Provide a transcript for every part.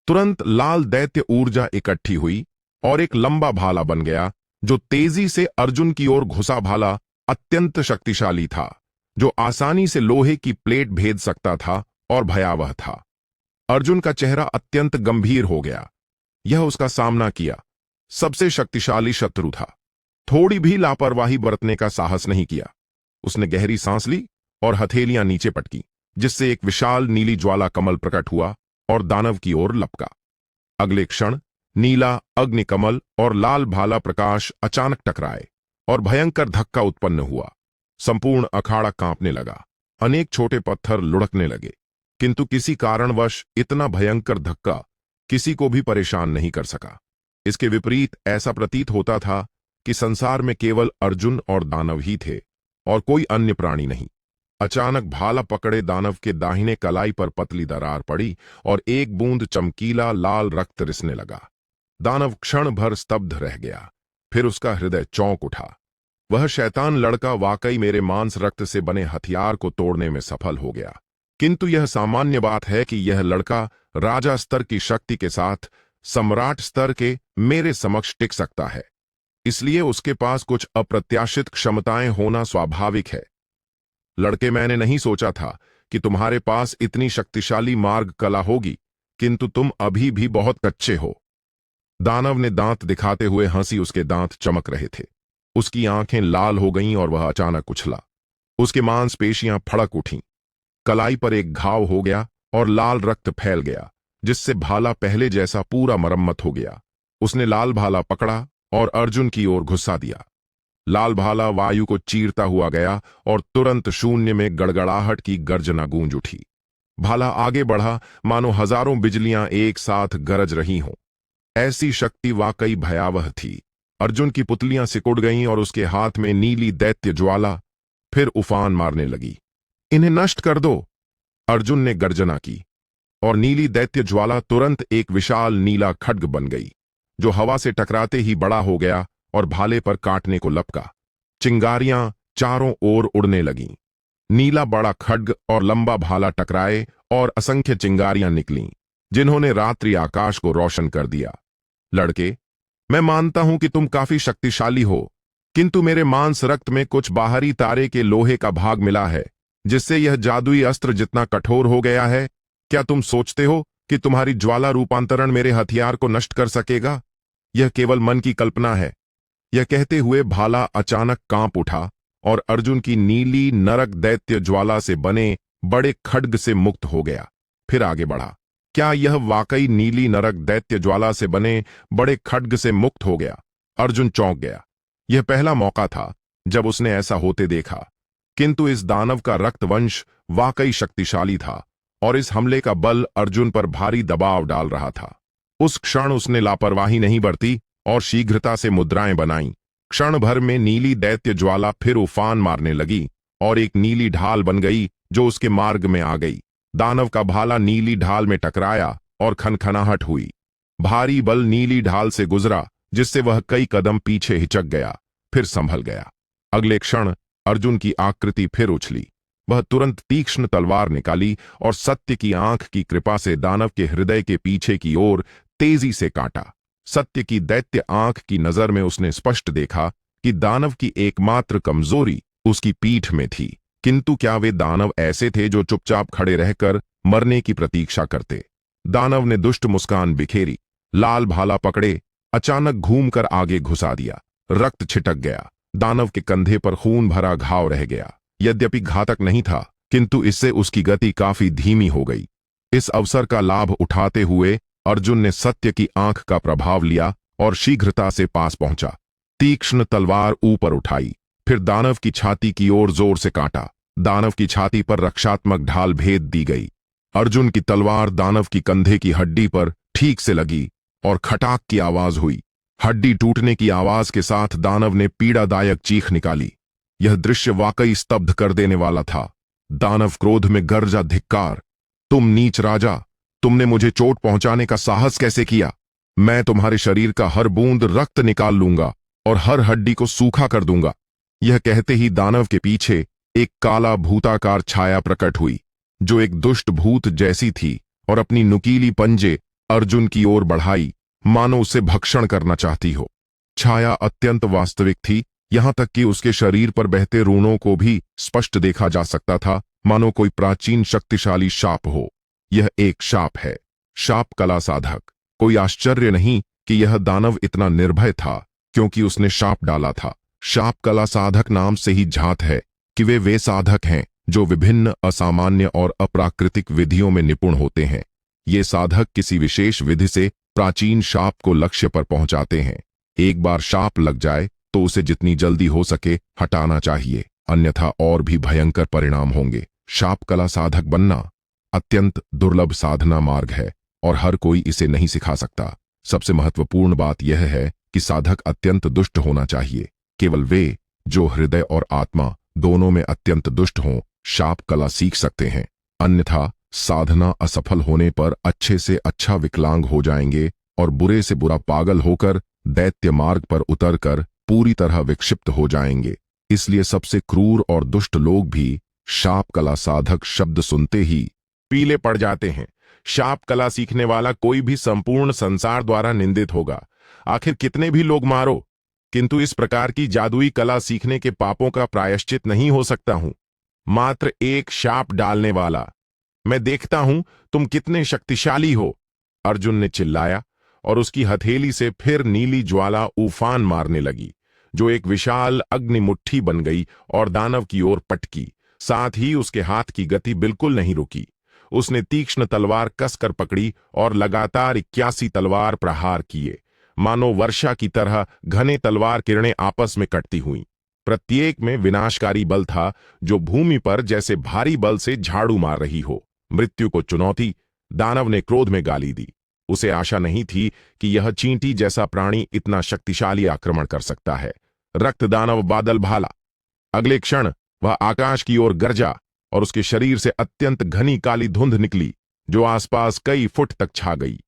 तुरंत लाल दैत्य ऊर्जा इकट्ठी हुई और एक लंबा भाला बन गया जो तेजी से अर्जुन की ओर घुसा। भाला अत्यंत शक्तिशाली था, जो आसानी से लोहे की प्लेट भेद सकता था और भयावह था। अर्जुन का चेहरा अत्यंत गंभीर हो गया। यह उसका सामना किया सबसे शक्तिशाली शत्रु था। थोड़ी भी लापरवाही बरतने का साहस नहीं किया। उसने गहरी सांस ली और हथेलियां नीचे पटकी, जिससे एक विशाल नीली ज्वाला कमल प्रकट हुआ और दानव की ओर लपका। अगले क्षण नीला अग्निकमल और लाल भाला प्रकाश अचानक टकराए और भयंकर धक्का उत्पन्न हुआ। संपूर्ण अखाड़ा कांपने लगा। अनेक छोटे पत्थर लुढ़कने लगे, किंतु किसी कारणवश इतना भयंकर धक्का किसी को भी परेशान नहीं कर सका। इसके विपरीत ऐसा प्रतीत होता था कि संसार में केवल अर्जुन और दानव ही थे और कोई अन्य प्राणी नहीं। अचानक भाला पकड़े दानव के दाहिने कलाई पर पतली दरार पड़ी और एक बूंद चमकीला लाल रक्त रिसने लगा। दानव क्षण भर स्तब्ध रह गया, फिर उसका हृदय चौंक उठा। वह शैतान लड़का वाकई मेरे मांस रक्त से बने हथियार को तोड़ने में सफल हो गया। किंतु यह सामान्य बात है कि यह लड़का राजा स्तर की शक्ति के साथ सम्राट स्तर के मेरे समक्ष टिक सकता है, इसलिए उसके पास कुछ अप्रत्याशित क्षमताएं होना स्वाभाविक है। लड़के, मैंने नहीं सोचा था कि तुम्हारे पास इतनी शक्तिशाली मार्ग कला होगी, किंतु तुम अभी भी बहुत कच्चे हो। दानव ने दांत दिखाते हुए हंसी। उसके दांत चमक रहे थे, उसकी आंखें लाल हो गईं और वह अचानक उछला। उसके मांसपेशियां फड़क उठीं, कलाई पर एक घाव हो गया और लाल रक्त फैल गया, जिससे भाला पहले जैसा पूरा मरम्मत हो गया। उसने लाल भाला पकड़ा और अर्जुन की ओर घुसा दिया। लाल भाला वायु को चीरता हुआ गया और तुरंत शून्य में गड़गड़ाहट की गर्जना गूंज उठी। भाला आगे बढ़ा, मानो हजारों बिजलियां एक साथ गरज रही हों। ऐसी शक्ति वाकई भयावह थी। अर्जुन की पुतलियां सिकुड़ गईं और उसके हाथ में नीली दैत्य ज्वाला फिर उफान मारने लगी। इन्हें नष्ट कर दो, अर्जुन ने गर्जना की, और नीली दैत्य ज्वाला तुरंत एक विशाल नीला खड्ग बन गई, जो हवा से टकराते ही बड़ा हो गया और भाले पर काटने को लपका। चिंगारियां चारों ओर उड़ने लगीं। नीला बड़ा खड्ग और लंबा भाला टकराए और असंख्य चिंगारियां निकलीं, जिन्होंने रात्रि आकाश को रोशन कर दिया। लड़के, मैं मानता हूं कि तुम काफी शक्तिशाली हो, किंतु मेरे मांस रक्त में कुछ बाहरी तारे के लोहे का भाग मिला है, जिससे यह जादुई अस्त्र जितना कठोर हो गया है। क्या तुम सोचते हो कि तुम्हारी ज्वाला रूपांतरण मेरे हथियार को नष्ट कर सकेगा? यह केवल मन की कल्पना है। यह कहते हुए भाला अचानक कांप उठा और अर्जुन की नीली नरक दैत्य ज्वाला से बने बड़े खड्ग से मुक्त हो गया, फिर आगे बढ़ा। क्या यह वाकई नीली नरक दैत्य ज्वाला से बने बड़े खड्ग से मुक्त हो गया? अर्जुन चौंक गया। यह पहला मौका था जब उसने ऐसा होते देखा, किंतु इस दानव का रक्तवंश वाकई शक्तिशाली था और इस हमले का बल अर्जुन पर भारी दबाव डाल रहा था। उस क्षण उसने लापरवाही नहीं बरती और शीघ्रता से मुद्राएं बनाईं। क्षण भर में नीली दैत्य ज्वाला फिर उफान मारने लगी और एक नीली ढाल बन गई जो उसके मार्ग में आ गई। दानव का भाला नीली ढाल में टकराया और खनखनाहट हुई। भारी बल नीली ढाल से गुजरा, जिससे वह कई कदम पीछे हिचक गया, फिर संभल गया। अगले क्षण अर्जुन की आकृति फिर उछली। वह तुरंत तीक्ष्ण तलवार निकाली और सत्य की आंख की कृपा से दानव के हृदय के पीछे की ओर तेजी से काटा। सत्य की दैत्य आंख की नजर में उसने स्पष्ट देखा कि दानव की एकमात्र कमजोरी उसकी पीठ में थी। किंतु क्या वे दानव ऐसे थे जो चुपचाप खड़े रहकर मरने की प्रतीक्षा करते? दानव ने दुष्ट मुस्कान बिखेरी, लाल भाला पकड़े अचानक घूमकर आगे घुसा दिया। रक्त छिटक गया। दानव के कंधे पर खून भरा घाव रह गया। यद्यपि घातक नहीं था, किंतु इससे उसकी गति काफी धीमी हो गई। इस अवसर का लाभ उठाते हुए अर्जुन ने सत्य की आंख का प्रभाव लिया और शीघ्रता से पास पहुंचा। तीक्ष्ण तलवार ऊपर उठाई, फिर दानव की छाती की ओर जोर से काटा। दानव की छाती पर रक्षात्मक ढाल भेद दी गई। अर्जुन की तलवार दानव की कंधे की हड्डी पर ठीक से लगी और खटाक की आवाज हुई। हड्डी टूटने की आवाज के साथ दानव ने पीड़ादायक चीख निकाली। यह दृश्य वाकई स्तब्ध कर देने वाला था। दानव क्रोध में गरजा, धिक्कार! तुम नीच राजा, तुमने मुझे चोट पहुंचाने का साहस कैसे किया? मैं तुम्हारे शरीर का हर बूंद रक्त निकाल लूंगा और हर हड्डी को सूखा कर दूंगा। यह कहते ही दानव के पीछे एक काला भूताकार छाया प्रकट हुई, जो एक दुष्ट भूत जैसी थी और अपनी नुकीली पंजे अर्जुन की ओर बढ़ाई, मानो उसे भक्षण करना चाहती हो। छाया अत्यंत वास्तविक थी, यहां तक कि उसके शरीर पर बहते रूणों को भी स्पष्ट देखा जा सकता था, मानो कोई प्राचीन शक्तिशाली शाप हो। यह एक शाप है, शाप कला साधक। कोई आश्चर्य नहीं कि यह दानव इतना निर्भय था, क्योंकि उसने शाप डाला था। शाप कला साधक नाम से ही झात है कि वे साधक हैं जो विभिन्न असामान्य और अप्राकृतिक विधियों में निपुण होते हैं। ये साधक किसी विशेष विधि से प्राचीन शाप को लक्ष्य पर पहुंचाते हैं। एक बार शाप लग जाए तो उसे जितनी जल्दी हो सके हटाना चाहिए, अन्यथा और भी भयंकर परिणाम होंगे। शाप कला साधक बनना अत्यंत दुर्लभ साधना मार्ग है और हर कोई इसे नहीं सिखा सकता। सबसे महत्वपूर्ण बात यह है कि साधक अत्यंत दुष्ट होना चाहिए। केवल वे जो हृदय और आत्मा दोनों में अत्यंत दुष्ट हों शाप कला सीख सकते हैं, अन्यथा साधना असफल होने पर अच्छे से अच्छा विकलांग हो जाएंगे और बुरे से बुरा पागल होकर दैत्य मार्ग पर उतरकर पूरी तरह विक्षिप्त हो जाएंगे। इसलिए सबसे क्रूर और दुष्ट लोग भी शाप कला साधक शब्द सुनते ही पीले पड़ जाते हैं। शाप कला सीखने वाला कोई भी संपूर्ण संसार द्वारा निंदित होगा। आखिर कितने भी लोग मारो, किंतु इस प्रकार की जादुई कला सीखने के पापों का प्रायश्चित नहीं हो सकता हूं। मात्र एक शाप डालने वाला। मैं देखता हूं तुम कितने शक्तिशाली हो, अर्जुन ने चिल्लाया और उसकी हथेली से फिर नीली ज्वाला उफान मारने लगी, जो एक विशाल अग्निमुट्ठी बन गई और दानव की ओर पटकी। साथ ही उसके हाथ की गति बिल्कुल नहीं रुकी। उसने तीक्ष्ण तलवार कसकर पकड़ी और लगातार 81 तलवार प्रहार किए, मानो वर्षा की तरह घने तलवार किरणें आपस में कटती हुईं। प्रत्येक में विनाशकारी बल था, जो भूमि पर जैसे भारी बल से झाड़ू मार रही हो। मृत्यु को चुनौती, दानव ने क्रोध में गाली दी। उसे आशा नहीं थी कि यह चींटी जैसा प्राणी इतना शक्तिशाली आक्रमण कर सकता है। रक्त दानव बादल भाला। अगले क्षण वह आकाश की ओर गरजा और उसके शरीर से अत्यंत घनी काली धुंध निकली, जो आसपास कई फुट तक छा गई।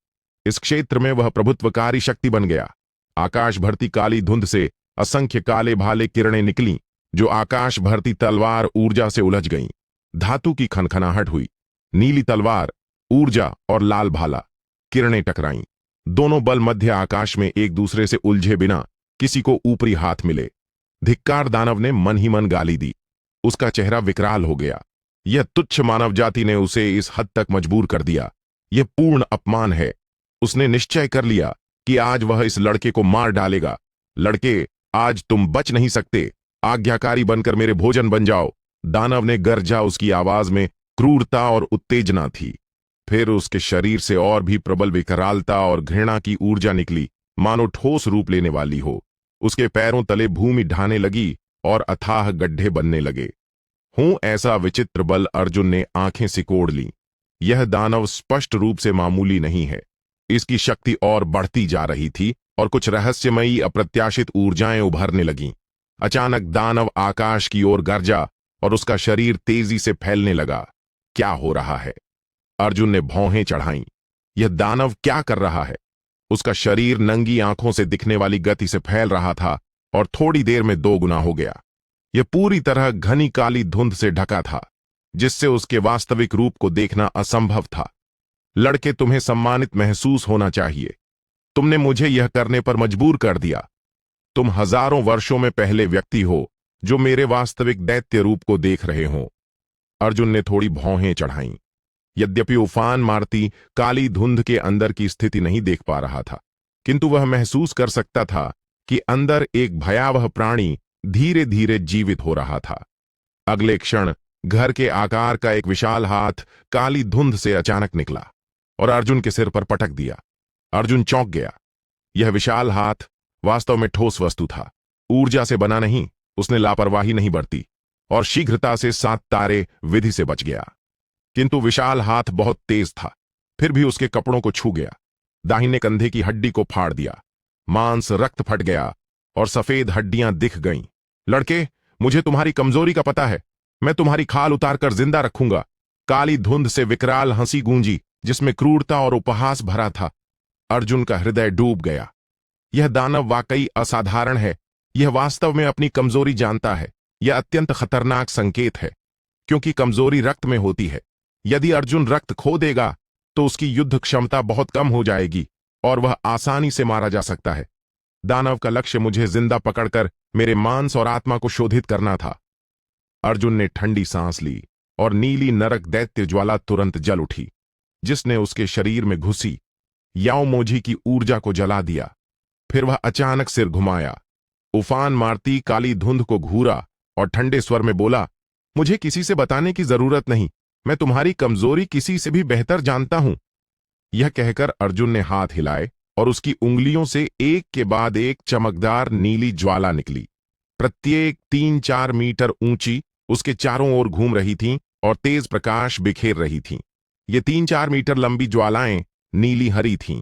इस क्षेत्र में वह प्रभुत्वकारी शक्ति बन गया। आकाश भरती काली धुंध से असंख्य काले भाले किरणें निकलीं, जो आकाश भरती तलवार ऊर्जा से उलझ गईं। धातु की खनखनाहट हुई। नीली तलवार, ऊर्जा और लाल भाला किरणें टकराईं। दोनों बल मध्य आकाश में एक दूसरे से उलझे बिना किसी को ऊपरी हाथ मिले। धिक्कार, दानव ने मन ही मन गाली दी। उसका चेहरा विकराल हो गया। यह तुच्छ मानव जाति ने उसे इस हद तक मजबूर कर दिया। यह पूर्ण अपमान है। उसने निश्चय कर लिया कि आज वह इस लड़के को मार डालेगा। लड़के, आज तुम बच नहीं सकते। आज्ञाकारी बनकर मेरे भोजन बन जाओ। दानव ने गरजा। उसकी आवाज में क्रूरता और उत्तेजना थी। फिर उसके शरीर से और भी प्रबल विकरालता और घृणा की ऊर्जा निकली, मानो ठोस रूप लेने वाली हो। उसके पैरों तले भूमि ढाने लगी और अथाह गड्ढे बनने लगे। ऐसा विचित्र बल अर्जुन ने आंखें सिकोड़ लीं। यह दानव स्पष्ट रूप से मामूली नहीं है। इसकी शक्ति और बढ़ती जा रही थी और कुछ रहस्यमयी अप्रत्याशित ऊर्जाएं उभरने लगीं। अचानक दानव आकाश की ओर गरजा और उसका शरीर तेजी से फैलने लगा। क्या हो रहा है? अर्जुन ने भौहें चढ़ाईं। यह दानव क्या कर रहा है? उसका शरीर नंगी आंखों से दिखने वाली गति से फैल रहा था और थोड़ी देर में 2 गुना हो गया। यह पूरी तरह घनी काली धुंध से ढका था, जिससे उसके वास्तविक रूप को देखना असंभव था। लड़के, तुम्हें सम्मानित महसूस होना चाहिए। तुमने मुझे यह करने पर मजबूर कर दिया। तुम हजारों वर्षों में पहले व्यक्ति हो जो मेरे वास्तविक दैत्य रूप को देख रहे हो। अर्जुन ने थोड़ी भौहें चढ़ाईं। यद्यपि उफान मारती काली धुंध के अंदर की स्थिति नहीं देख पा रहा था, किंतु वह महसूस कर सकता था कि अंदर एक भयावह प्राणी धीरे धीरे जीवित हो रहा था। अगले क्षण घर के आकार का एक विशाल हाथ काली धुंध से अचानक निकला और अर्जुन के सिर पर पटक दिया। अर्जुन चौंक गया। यह विशाल हाथ वास्तव में ठोस वस्तु था, ऊर्जा से बना नहीं। उसने लापरवाही नहीं बरती और शीघ्रता से 7 तारे विधि से बच गया। किंतु विशाल हाथ बहुत तेज था। फिर भी उसके कपड़ों को छू गया, दाहिने कंधे की हड्डी को फाड़ दिया। मांस रक्त फट गया और सफेद हड्डियां दिख गईं। लड़के, मुझे तुम्हारी कमजोरी का पता है। मैं तुम्हारी खाल उतारकर जिंदा रखूंगा। काली धुंध से विकराल हंसी गूंजी, जिसमें क्रूरता और उपहास भरा था। अर्जुन का हृदय डूब गया। यह दानव वाकई असाधारण है। यह वास्तव में अपनी कमजोरी जानता है। यह अत्यंत खतरनाक संकेत है, क्योंकि कमजोरी रक्त में होती है। यदि अर्जुन रक्त खो देगा तो उसकी युद्ध क्षमता बहुत कम हो जाएगी और वह आसानी से मारा जा सकता है। दानव का लक्ष्य मुझे जिंदा पकड़कर मेरे मांस और आत्मा को शोधित करना था। अर्जुन ने ठंडी सांस ली और नीली नरक दैत्य ज्वाला तुरंत जल उठी, जिसने उसके शरीर में घुसी याओमोजी की ऊर्जा को जला दिया। फिर वह अचानक सिर घुमाया, उफान मारती काली धुंध को घूरा और ठंडे स्वर में बोला, मुझे किसी से बताने की जरूरत नहीं, मैं तुम्हारी कमजोरी किसी से भी बेहतर जानता हूं। यह कहकर अर्जुन ने हाथ हिलाए और उसकी उंगलियों से एक के बाद एक चमकदार नीली ज्वाला निकली। प्रत्येक 3-4 मीटर ऊंची, उसके चारों ओर घूम रही थीं और तेज प्रकाश बिखेर रही थीं। ये 3-4 मीटर लंबी ज्वालाएं नीली हरी थीं,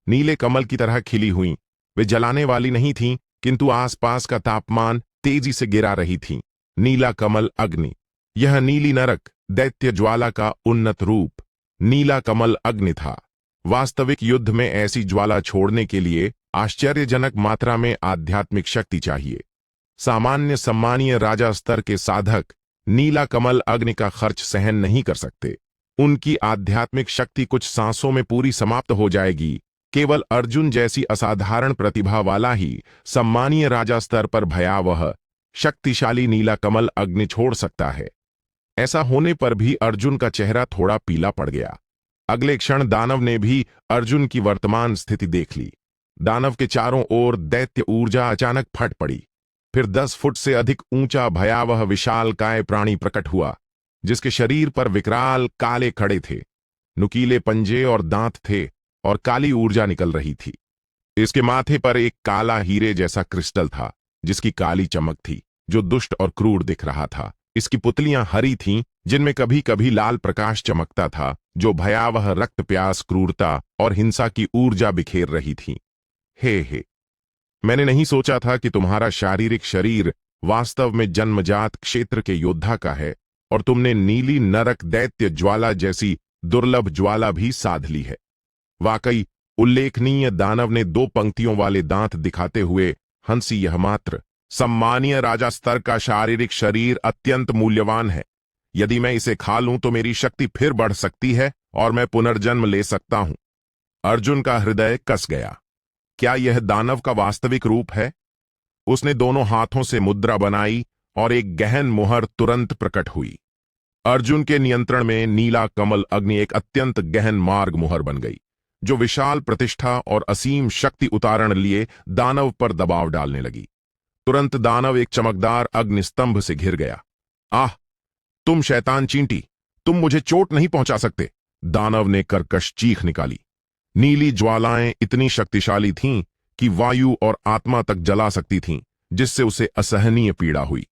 नीले कमल की तरह खिली हुईं। वे जलाने वाली नहीं थीं, किंतु आसपास का तापमान तेजी से गिरा रही थीं। नीला कमल अग्नि। यह नीली नरक दैत्य ज्वाला का उन्नत रूप नीला कमल अग्नि था। वास्तविक युद्ध में ऐसी ज्वाला छोड़ने के लिए आश्चर्यजनक मात्रा में आध्यात्मिक शक्ति चाहिए। सामान्य सम्मानीय राजा स्तर के साधक नीला कमल अग्नि का खर्च सहन नहीं कर सकते। उनकी आध्यात्मिक शक्ति कुछ सांसों में पूरी समाप्त हो जाएगी। केवल अर्जुन जैसी असाधारण प्रतिभा वाला ही सम्मानीय राजा स्तर पर भयावह शक्तिशाली नीला कमल अग्नि छोड़ सकता है। ऐसा होने पर भी अर्जुन का चेहरा थोड़ा पीला पड़ गया। अगले क्षण दानव ने भी अर्जुन की वर्तमान स्थिति देख ली। दानव के चारों ओर दैत्य ऊर्जा अचानक फट पड़ी। फिर 10 फुट से अधिक ऊंचा भयावह विशालकाय प्राणी प्रकट हुआ, जिसके शरीर पर विकराल काले खड़े थे, नुकीले पंजे और दांत थे और काली ऊर्जा निकल रही थी। इसके माथे पर एक काला हीरे जैसा क्रिस्टल था, जिसकी काली चमक थी, जो दुष्ट और क्रूर दिख रहा था। इसकी पुतलियां हरी थीं, जिनमें कभी कभी लाल प्रकाश चमकता था, जो भयावह रक्त प्यास, क्रूरता और हिंसा की ऊर्जा बिखेर रही थी। हे, मैंने नहीं सोचा था कि तुम्हारा शारीरिक शरीर वास्तव में जन्मजात क्षेत्र के योद्धा का है और तुमने नीली नरक दैत्य ज्वाला जैसी दुर्लभ ज्वाला भी साध ली है। वाकई उल्लेखनीय। दानव ने 2 पंक्तियों वाले दांत दिखाते हुए हंसी। यह मात्र सम्मानीय राजा स्तर का शारीरिक शरीर अत्यंत मूल्यवान है। यदि मैं इसे खा लूं तो मेरी शक्ति फिर बढ़ सकती है और मैं पुनर्जन्म ले सकता हूं। अर्जुन का हृदय कस गया। क्या यह दानव का वास्तविक रूप है? उसने दोनों हाथों से मुद्रा बनाई और एक गहन मुहर तुरंत प्रकट हुई। अर्जुन के नियंत्रण में नीला कमल अग्नि एक अत्यंत गहन मार्ग मुहर बन गई, जो विशाल प्रतिष्ठा और असीम शक्ति उतारण लिए दानव पर दबाव डालने लगी। तुरंत दानव एक चमकदार अग्निस्तंभ से घिर गया। आह, तुम शैतान चींटी, तुम मुझे चोट नहीं पहुंचा सकते। दानव ने कर्कश चीख निकाली। नीली ज्वालाएं इतनी शक्तिशाली थीं कि वायु और आत्मा तक जला सकती थीं, जिससे उसे असहनीय पीड़ा हुई।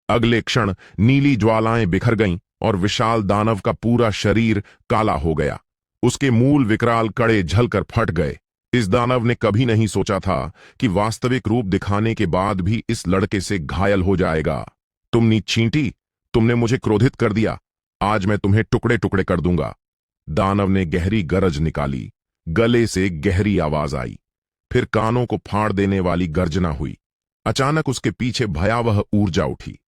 अगले क्षण नीली ज्वालाएं बिखर गईं और विशाल दानव का पूरा शरीर काला हो गया। उसके मूल विकराल कड़े झलकर फट गए। इस दानव ने कभी नहीं सोचा था कि वास्तविक रूप दिखाने के बाद भी इस लड़के से घायल हो जाएगा। तुम नीच चींटी, तुमने मुझे क्रोधित कर दिया। आज मैं तुम्हें टुकड़े टुकड़े कर दूंगा। दानव ने गहरी गरज निकाली। गले से गहरी आवाज आई, फिर कानों को फाड़ देने वाली गर्जना हुई। अचानक उसके पीछे भयावह ऊर्जा उठी।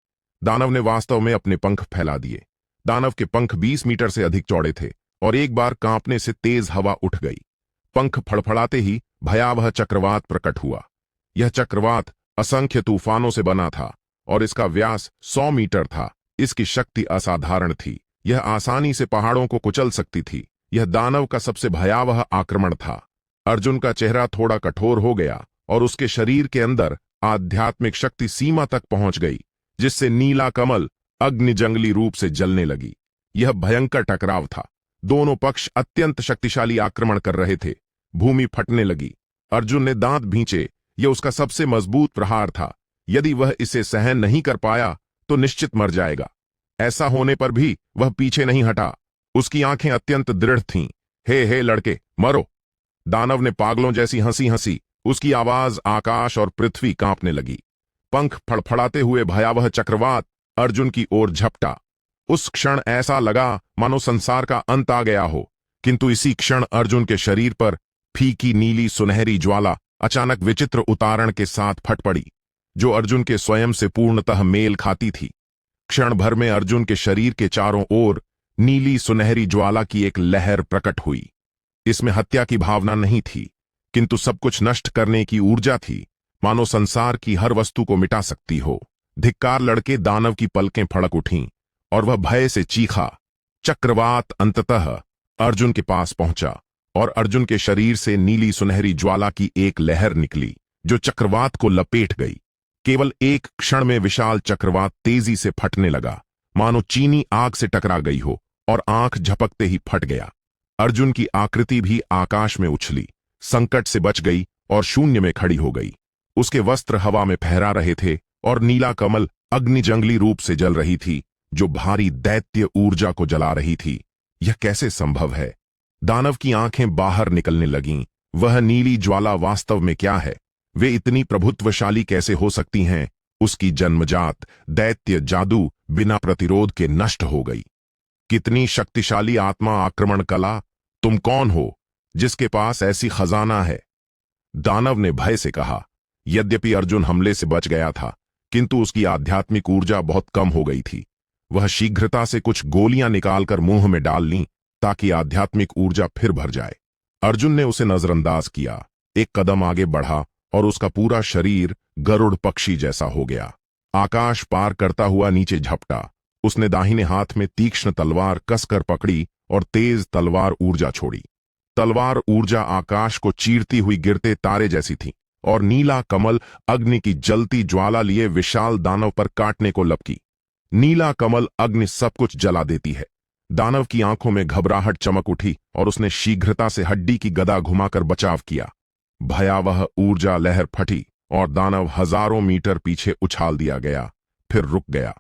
दानव ने वास्तव में अपने पंख फैला दिए। दानव के पंख 20 मीटर से अधिक चौड़े थे और एक बार कांपने से तेज हवा उठ गई। पंख फड़फड़ाते ही भयावह चक्रवात प्रकट हुआ। यह चक्रवात असंख्य तूफानों से बना था और इसका व्यास 100 मीटर था। इसकी शक्ति असाधारण थी। यह आसानी से पहाड़ों को कुचल सकती थी। यह दानव का सबसे भयावह आक्रमण था। अर्जुन का चेहरा थोड़ा कठोर हो गया और उसके शरीर के अंदर आध्यात्मिक शक्ति सीमा तक पहुंच गई, जिससे नीला कमल अग्नि जंगली रूप से जलने लगी। यह भयंकर टकराव था। दोनों पक्ष अत्यंत शक्तिशाली आक्रमण कर रहे थे। भूमि फटने लगी। अर्जुन ने दांत भींचे। यह उसका सबसे मजबूत प्रहार था। यदि वह इसे सहन नहीं कर पाया तो निश्चित मर जाएगा। ऐसा होने पर भी वह पीछे नहीं हटा। उसकी आंखें अत्यंत दृढ़ थीं। हे लड़के, मरो। दानव ने पागलों जैसी हंसी हंसी। उसकी आवाज आकाश और पृथ्वी कांपने लगी। पंख फड़फड़ाते हुए भयावह चक्रवात अर्जुन की ओर झपटा। उस क्षण ऐसा लगा मानो संसार का अंत आ गया हो, किंतु इसी क्षण अर्जुन के शरीर पर फीकी नीली सुनहरी ज्वाला अचानक विचित्र उतारण के साथ फट पड़ी, जो अर्जुन के स्वयं से पूर्णतः मेल खाती थी। क्षण भर में अर्जुन के शरीर के चारों ओर नीली सुनहरी ज्वाला की एक लहर प्रकट हुई। इसमें हत्या की भावना नहीं थी, किंतु सब कुछ नष्ट करने की ऊर्जा थी, मानो संसार की हर वस्तु को मिटा सकती हो। धिक्कार लड़के दानव की पलकें फड़क उठीं और वह भय से चीखा। चक्रवात अंततः अर्जुन के पास पहुंचा और अर्जुन के शरीर से नीली सुनहरी ज्वाला की एक लहर निकली जो चक्रवात को लपेट गई। केवल एक क्षण में विशाल चक्रवात तेजी से फटने लगा, मानो चीनी आग से टकरा गई हो, और आंख झपकते ही फट गया। अर्जुन की आकृति भी आकाश में उछली, संकट से बच गई और शून्य में खड़ी हो गई। उसके वस्त्र हवा में फहरा रहे थे और नीला कमल अग्नि जंगली रूप से जल रही थी, जो भारी दैत्य ऊर्जा को जला रही थी। यह कैसे संभव है? दानव की आंखें बाहर निकलने लगीं। वह नीली ज्वाला वास्तव में क्या है? वे इतनी प्रभुत्वशाली कैसे हो सकती हैं? उसकी जन्मजात दैत्य जादू बिना प्रतिरोध के नष्ट हो गई। कितनी शक्तिशाली आत्मा आक्रमण कला! तुम कौन हो जिसके पास ऐसी खजाना है? दानव ने भय से कहा। यद्यपि अर्जुन हमले से बच गया था, किंतु उसकी आध्यात्मिक ऊर्जा बहुत कम हो गई थी। वह शीघ्रता से कुछ गोलियां निकालकर मुंह में डाल लीं ताकि आध्यात्मिक ऊर्जा फिर भर जाए। अर्जुन ने उसे नजरअंदाज किया, एक कदम आगे बढ़ा और उसका पूरा शरीर गरुड़ पक्षी जैसा हो गया। आकाश पार करता हुआ नीचे झपटा। उसने दाहिने हाथ में तीक्ष्ण तलवार कसकर पकड़ी और तेज तलवार ऊर्जा छोड़ी। तलवार ऊर्जा आकाश को चीरती हुई गिरते तारे जैसी थी और नीला कमल अग्नि की जलती ज्वाला लिए विशाल दानव पर काटने को लपकी। नीला कमल अग्नि सब कुछ जला देती है। दानव की आंखों में घबराहट चमक उठी और उसने शीघ्रता से हड्डी की गदा घुमाकर बचाव किया। भयावह ऊर्जा लहर फटी और दानव हजारों मीटर पीछे उछाल दिया गया, फिर रुक गया।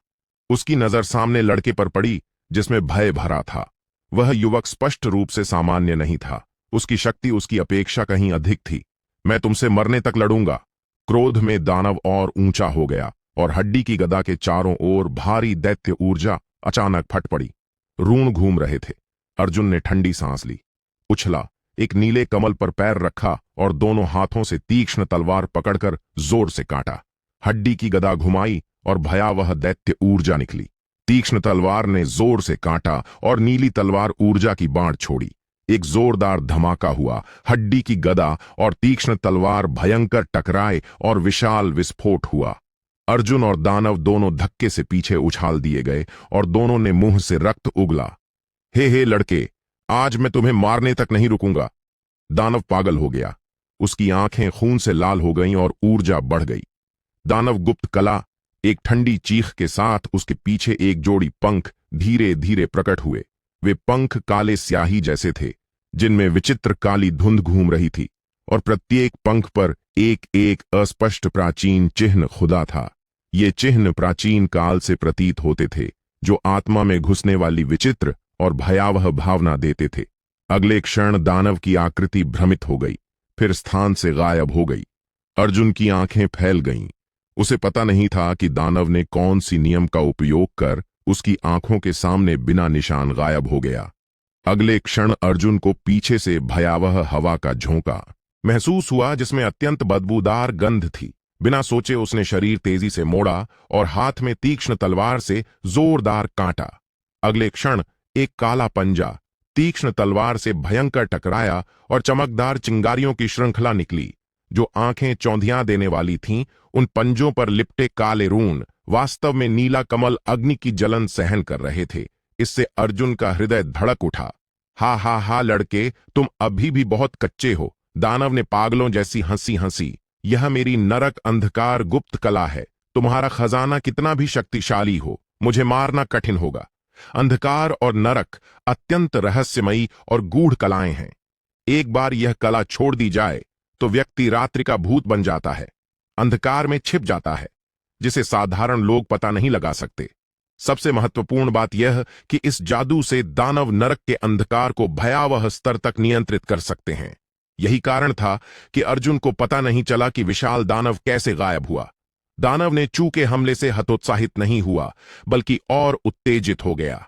उसकी नजर सामने लड़के पर पड़ी जिसमें भय भरा था। वह युवक स्पष्ट रूप से सामान्य नहीं था। उसकी शक्ति उसकी अपेक्षा कहीं अधिक थी। मैं तुमसे मरने तक लड़ूंगा। क्रोध में दानव और ऊंचा हो गया और हड्डी की गदा के चारों ओर भारी दैत्य ऊर्जा अचानक फट पड़ी। रून घूम रहे थे। अर्जुन ने ठंडी सांस ली, उछला, एक नीले कमल पर पैर रखा और दोनों हाथों से तीक्ष्ण तलवार पकड़कर जोर से काटा। हड्डी की गदा घुमाई और भयावह दैत्य ऊर्जा निकली। तीक्ष्ण तलवार ने जोर से काटा और नीली तलवार ऊर्जा की बाढ़ छोड़ी। एक जोरदार धमाका हुआ। हड्डी की गदा और तीक्ष्ण तलवार भयंकर टकराए और विशाल विस्फोट हुआ। अर्जुन और दानव दोनों धक्के से पीछे उछाल दिए गए और दोनों ने मुंह से रक्त उगला। हे लड़के, आज मैं तुम्हें मारने तक नहीं रुकूंगा। दानव पागल हो गया। उसकी आंखें खून से लाल हो गईं और ऊर्जा बढ़ गई। दानव गुप्त कला, एक ठंडी चीख के साथ उसके पीछे एक जोड़ी पंख धीरे धीरे प्रकट हुए। वे पंख काले स्याही जैसे थे जिनमें विचित्र काली धुंध घूम रही थी और प्रत्येक पंख पर एक एक अस्पष्ट प्राचीन चिन्ह खुदा था। ये चिन्ह प्राचीन काल से प्रतीत होते थे, जो आत्मा में घुसने वाली विचित्र और भयावह भावना देते थे। अगले क्षण दानव की आकृति भ्रमित हो गई, फिर स्थान से गायब हो गई। अर्जुन की आंखें फैल गईं। उसे पता नहीं था कि दानव ने कौन सी नियम का उपयोग कर उसकी आंखों के सामने बिना निशान गायब हो गया। अगले क्षण अर्जुन को पीछे से भयावह हवा का झोंका महसूस हुआ जिसमें अत्यंत बदबूदार गंध थी। बिना सोचे उसने शरीर तेजी से मोड़ा और हाथ में तीक्ष्ण तलवार से जोरदार काटा। अगले क्षण एक काला पंजा तीक्ष्ण तलवार से भयंकर टकराया और चमकदार चिंगारियों की श्रृंखला निकली जो आंखें चौंधियां देने वाली थीं। उन पंजों पर लिपटे काले रून वास्तव में नीला कमल अग्नि की जलन सहन कर रहे थे। इससे अर्जुन का हृदय धड़क उठा। हा लड़के, तुम अभी भी बहुत कच्चे हो। दानव ने पागलों जैसी हंसी हंसी। यह मेरी नरक अंधकार गुप्त कला है। तुम्हारा खजाना कितना भी शक्तिशाली हो, मुझे मारना कठिन होगा। अंधकार और नरक अत्यंत रहस्यमयी और गूढ़ कलाएं हैं। एक बार यह कला छोड़ दी जाए तो व्यक्ति रात्रि का भूत बन जाता है, अंधकार में छिप जाता है, जिसे साधारण लोग पता नहीं लगा सकते। सबसे महत्वपूर्ण बात यह कि इस जादू से दानव नरक के अंधकार को भयावह स्तर तक नियंत्रित कर सकते हैं। यही कारण था कि अर्जुन को पता नहीं चला कि विशाल दानव कैसे गायब हुआ। दानव ने चूके हमले से हतोत्साहित नहीं हुआ, बल्कि और उत्तेजित हो गया।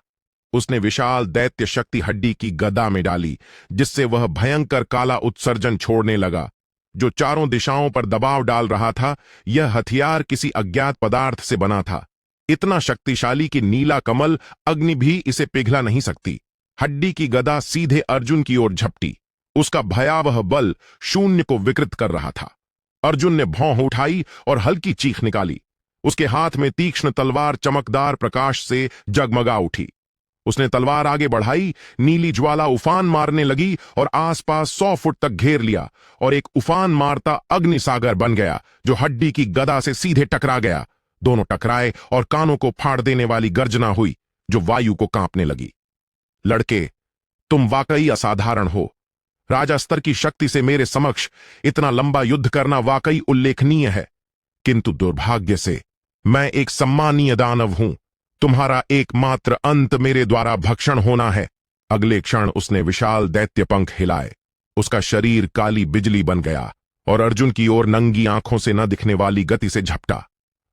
उसने विशाल दैत्य शक्ति हड्डी की गदा में डाली, जिससे वह भयंकर काला उत्सर्जन छोड़ने लगा जो चारों दिशाओं पर दबाव डाल रहा था। यह हथियार किसी अज्ञात पदार्थ से बना था, इतना शक्तिशाली कि नीला कमल अग्नि भी इसे पिघला नहीं सकती। हड्डी की गदा सीधे अर्जुन की ओर झपटी। उसका भयावह बल शून्य को विकृत कर रहा था। अर्जुन ने भौं उठाई और हल्की चीख निकाली। उसके हाथ में तीक्ष्ण तलवार चमकदार प्रकाश से जगमगा उठी। उसने तलवार आगे बढ़ाई, नीली ज्वाला उफान मारने लगी और आसपास 100 फुट तक घेर लिया और एक उफान मारता अग्निसागर बन गया जो हड्डी की गदा से सीधे टकरा गया। दोनों टकराए और कानों को फाड़ देने वाली गर्जना हुई जो वायु को कांपने लगी। लड़के, तुम वाकई असाधारण हो। राजा स्तर की शक्ति से मेरे समक्ष इतना लंबा युद्ध करना वाकई उल्लेखनीय है, किंतु दुर्भाग्य से मैं एक सम्मानीय दानव हूं। तुम्हारा एकमात्र अंत मेरे द्वारा भक्षण होना है। अगले क्षण उसने विशाल दैत्य पंख हिलाए। उसका शरीर काली बिजली बन गया और अर्जुन की ओर नंगी आंखों से न दिखने वाली गति से झपटा।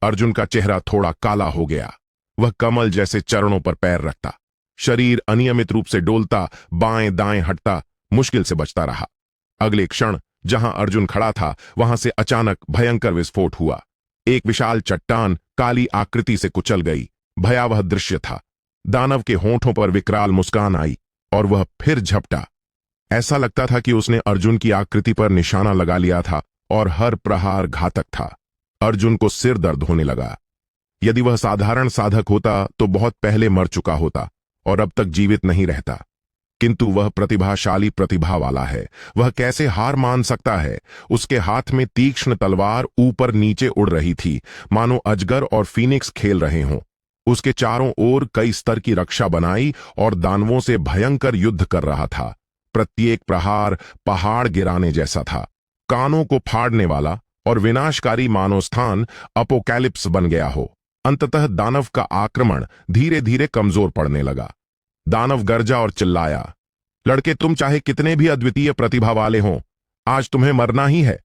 अर्जुन का चेहरा थोड़ा काला हो गया। वह कमल जैसे चरणों पर पैर रखता, शरीर अनियमित रूप से डोलता, बाएं दाएं हटता, मुश्किल से बचता रहा। अगले क्षण जहां अर्जुन खड़ा था वहां से अचानक भयंकर विस्फोट हुआ। एक विशाल चट्टान काली आकृति से कुचल गई। भयावह दृश्य था। दानव के होंठों पर विकराल मुस्कान आई और वह फिर झपटा। ऐसा लगता था कि उसने अर्जुन की आकृति पर निशाना लगा लिया था और हर प्रहार घातक था। अर्जुन को सिर दर्द होने लगा। यदि वह साधारण साधक होता तो बहुत पहले मर चुका होता और अब तक जीवित नहीं रहता, किंतु वह प्रतिभाशाली प्रतिभा वाला है। वह कैसे हार मान सकता है? उसके हाथ में तीक्ष्ण तलवार ऊपर नीचे उड़ रही थी, मानो अजगर और फीनिक्स खेल रहे हों। उसके चारों ओर कई स्तर की रक्षा बनाई और दानवों से भयंकर युद्ध कर रहा था। प्रत्येक प्रहार पहाड़ गिराने जैसा था। कानों को फाड़ने वाला और विनाशकारी मानो स्थान अपोकैलिप्स बन गया हो। अंततः दानव का आक्रमण धीरे धीरे कमजोर पड़ने लगा। दानव गरजा और चिल्लाया, लड़के, तुम चाहे कितने भी अद्वितीय प्रतिभा वाले हों, आज तुम्हें मरना ही है।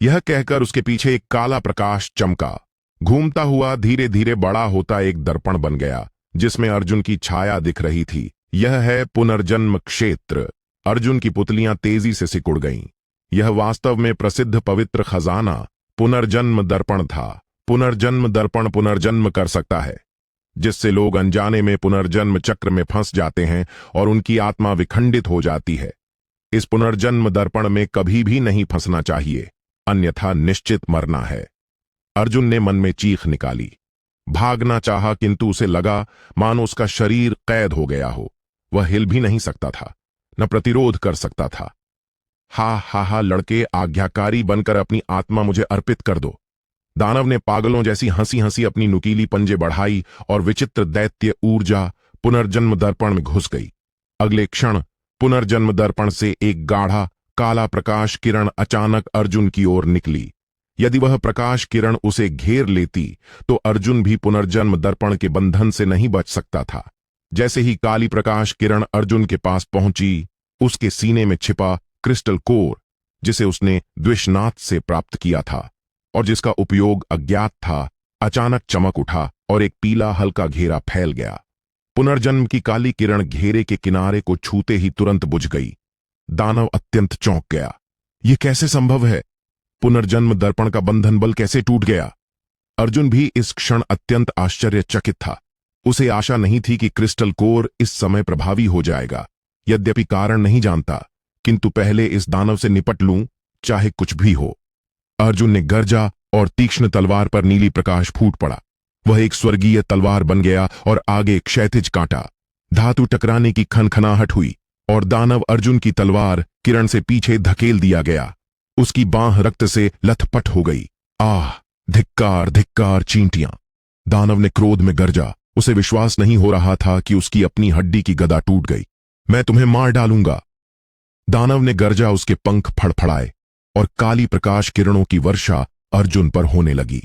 यह कहकर उसके पीछे एक काला प्रकाश चमका। घूमता हुआ धीरे धीरे बड़ा होता एक दर्पण बन गया जिसमें अर्जुन की छाया दिख रही थी। यह है पुनर्जन्म क्षेत्र। अर्जुन की पुतलियां तेजी से सिकुड़ गईं। यह वास्तव में प्रसिद्ध पवित्र खजाना पुनर्जन्म दर्पण था। पुनर्जन्म दर्पण पुनर्जन्म कर सकता है, जिससे लोग अनजाने में पुनर्जन्म चक्र में फंस जाते हैं और उनकी आत्मा विखंडित हो जाती है। इस पुनर्जन्म दर्पण में कभी भी नहीं फंसना चाहिए, अन्यथा निश्चित मरना है। अर्जुन ने मन में चीख निकाली। भागना चाहा, किंतु उसे लगा मानो उसका शरीर कैद हो गया हो। वह हिल भी नहीं सकता था, न प्रतिरोध कर सकता था। हा हा हा, लड़के, आज्ञाकारी बनकर अपनी आत्मा मुझे अर्पित कर दो। दानव ने पागलों जैसी हंसी हंसी अपनी नुकीली पंजे बढ़ाई और विचित्र दैत्य ऊर्जा पुनर्जन्म दर्पण में घुस गई। अगले क्षण पुनर्जन्म दर्पण से एक गाढ़ा काला प्रकाश किरण अचानक अर्जुन की ओर निकली। यदि वह प्रकाश किरण उसे घेर लेती तो अर्जुन भी पुनर्जन्म दर्पण के बंधन से नहीं बच सकता था। जैसे ही काली प्रकाश किरण अर्जुन के पास पहुंची, उसके सीने में छिपा क्रिस्टल कोर, जिसे उसने द्विषनाथ से प्राप्त किया था और जिसका उपयोग अज्ञात था, अचानक चमक उठा और एक पीला हल्का घेरा फैल गया। पुनर्जन्म की काली किरण घेरे के किनारे को छूते ही तुरंत बुझ गई। दानव अत्यंत चौंक गया। यह कैसे संभव है? पुनर्जन्म दर्पण का बंधन बल कैसे टूट गया? अर्जुन भी इस क्षण अत्यंत आश्चर्यचकित था। उसे आशा नहीं थी कि क्रिस्टल कोर इस समय प्रभावी हो जाएगा। यद्यपि कारण नहीं जानता, किंतु पहले इस दानव से निपट लूं, चाहे कुछ भी हो। अर्जुन ने गर्जा और तीक्ष्ण तलवार पर नीली प्रकाश फूट पड़ा। वह एक स्वर्गीय तलवार बन गया और आगे क्षैतिज कांटा। धातु टकराने की खनखनाहट हुई और दानव अर्जुन की तलवार किरण से पीछे धकेल दिया गया। उसकी बांह रक्त से लथपथ हो गई। आह, धिक्कार धिक्कार चींटियां! दानव ने क्रोध में गर्जा। उसे विश्वास नहीं हो रहा था कि उसकी अपनी हड्डी की गदा टूट गई। मैं तुम्हें मार डालूंगा। दानव ने गर्जा। उसके पंख फड़फड़ाए और काली प्रकाश किरणों की वर्षा अर्जुन पर होने लगी।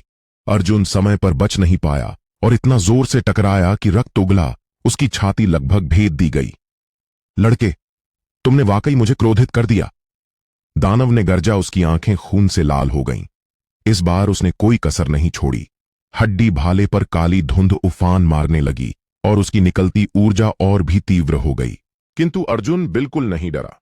अर्जुन समय पर बच नहीं पाया और इतना जोर से टकराया कि रक्त उगला। उसकी छाती लगभग भेद दी गई। लड़के, तुमने वाकई मुझे क्रोधित कर दिया। दानव ने गर्जा। उसकी आंखें खून से लाल हो गईं। इस बार उसने कोई कसर नहीं छोड़ी। हड्डी भाले पर काली धुंध उफान मारने लगी और उसकी निकलती ऊर्जा और भी तीव्र हो गई। किंतु अर्जुन बिल्कुल नहीं डरा।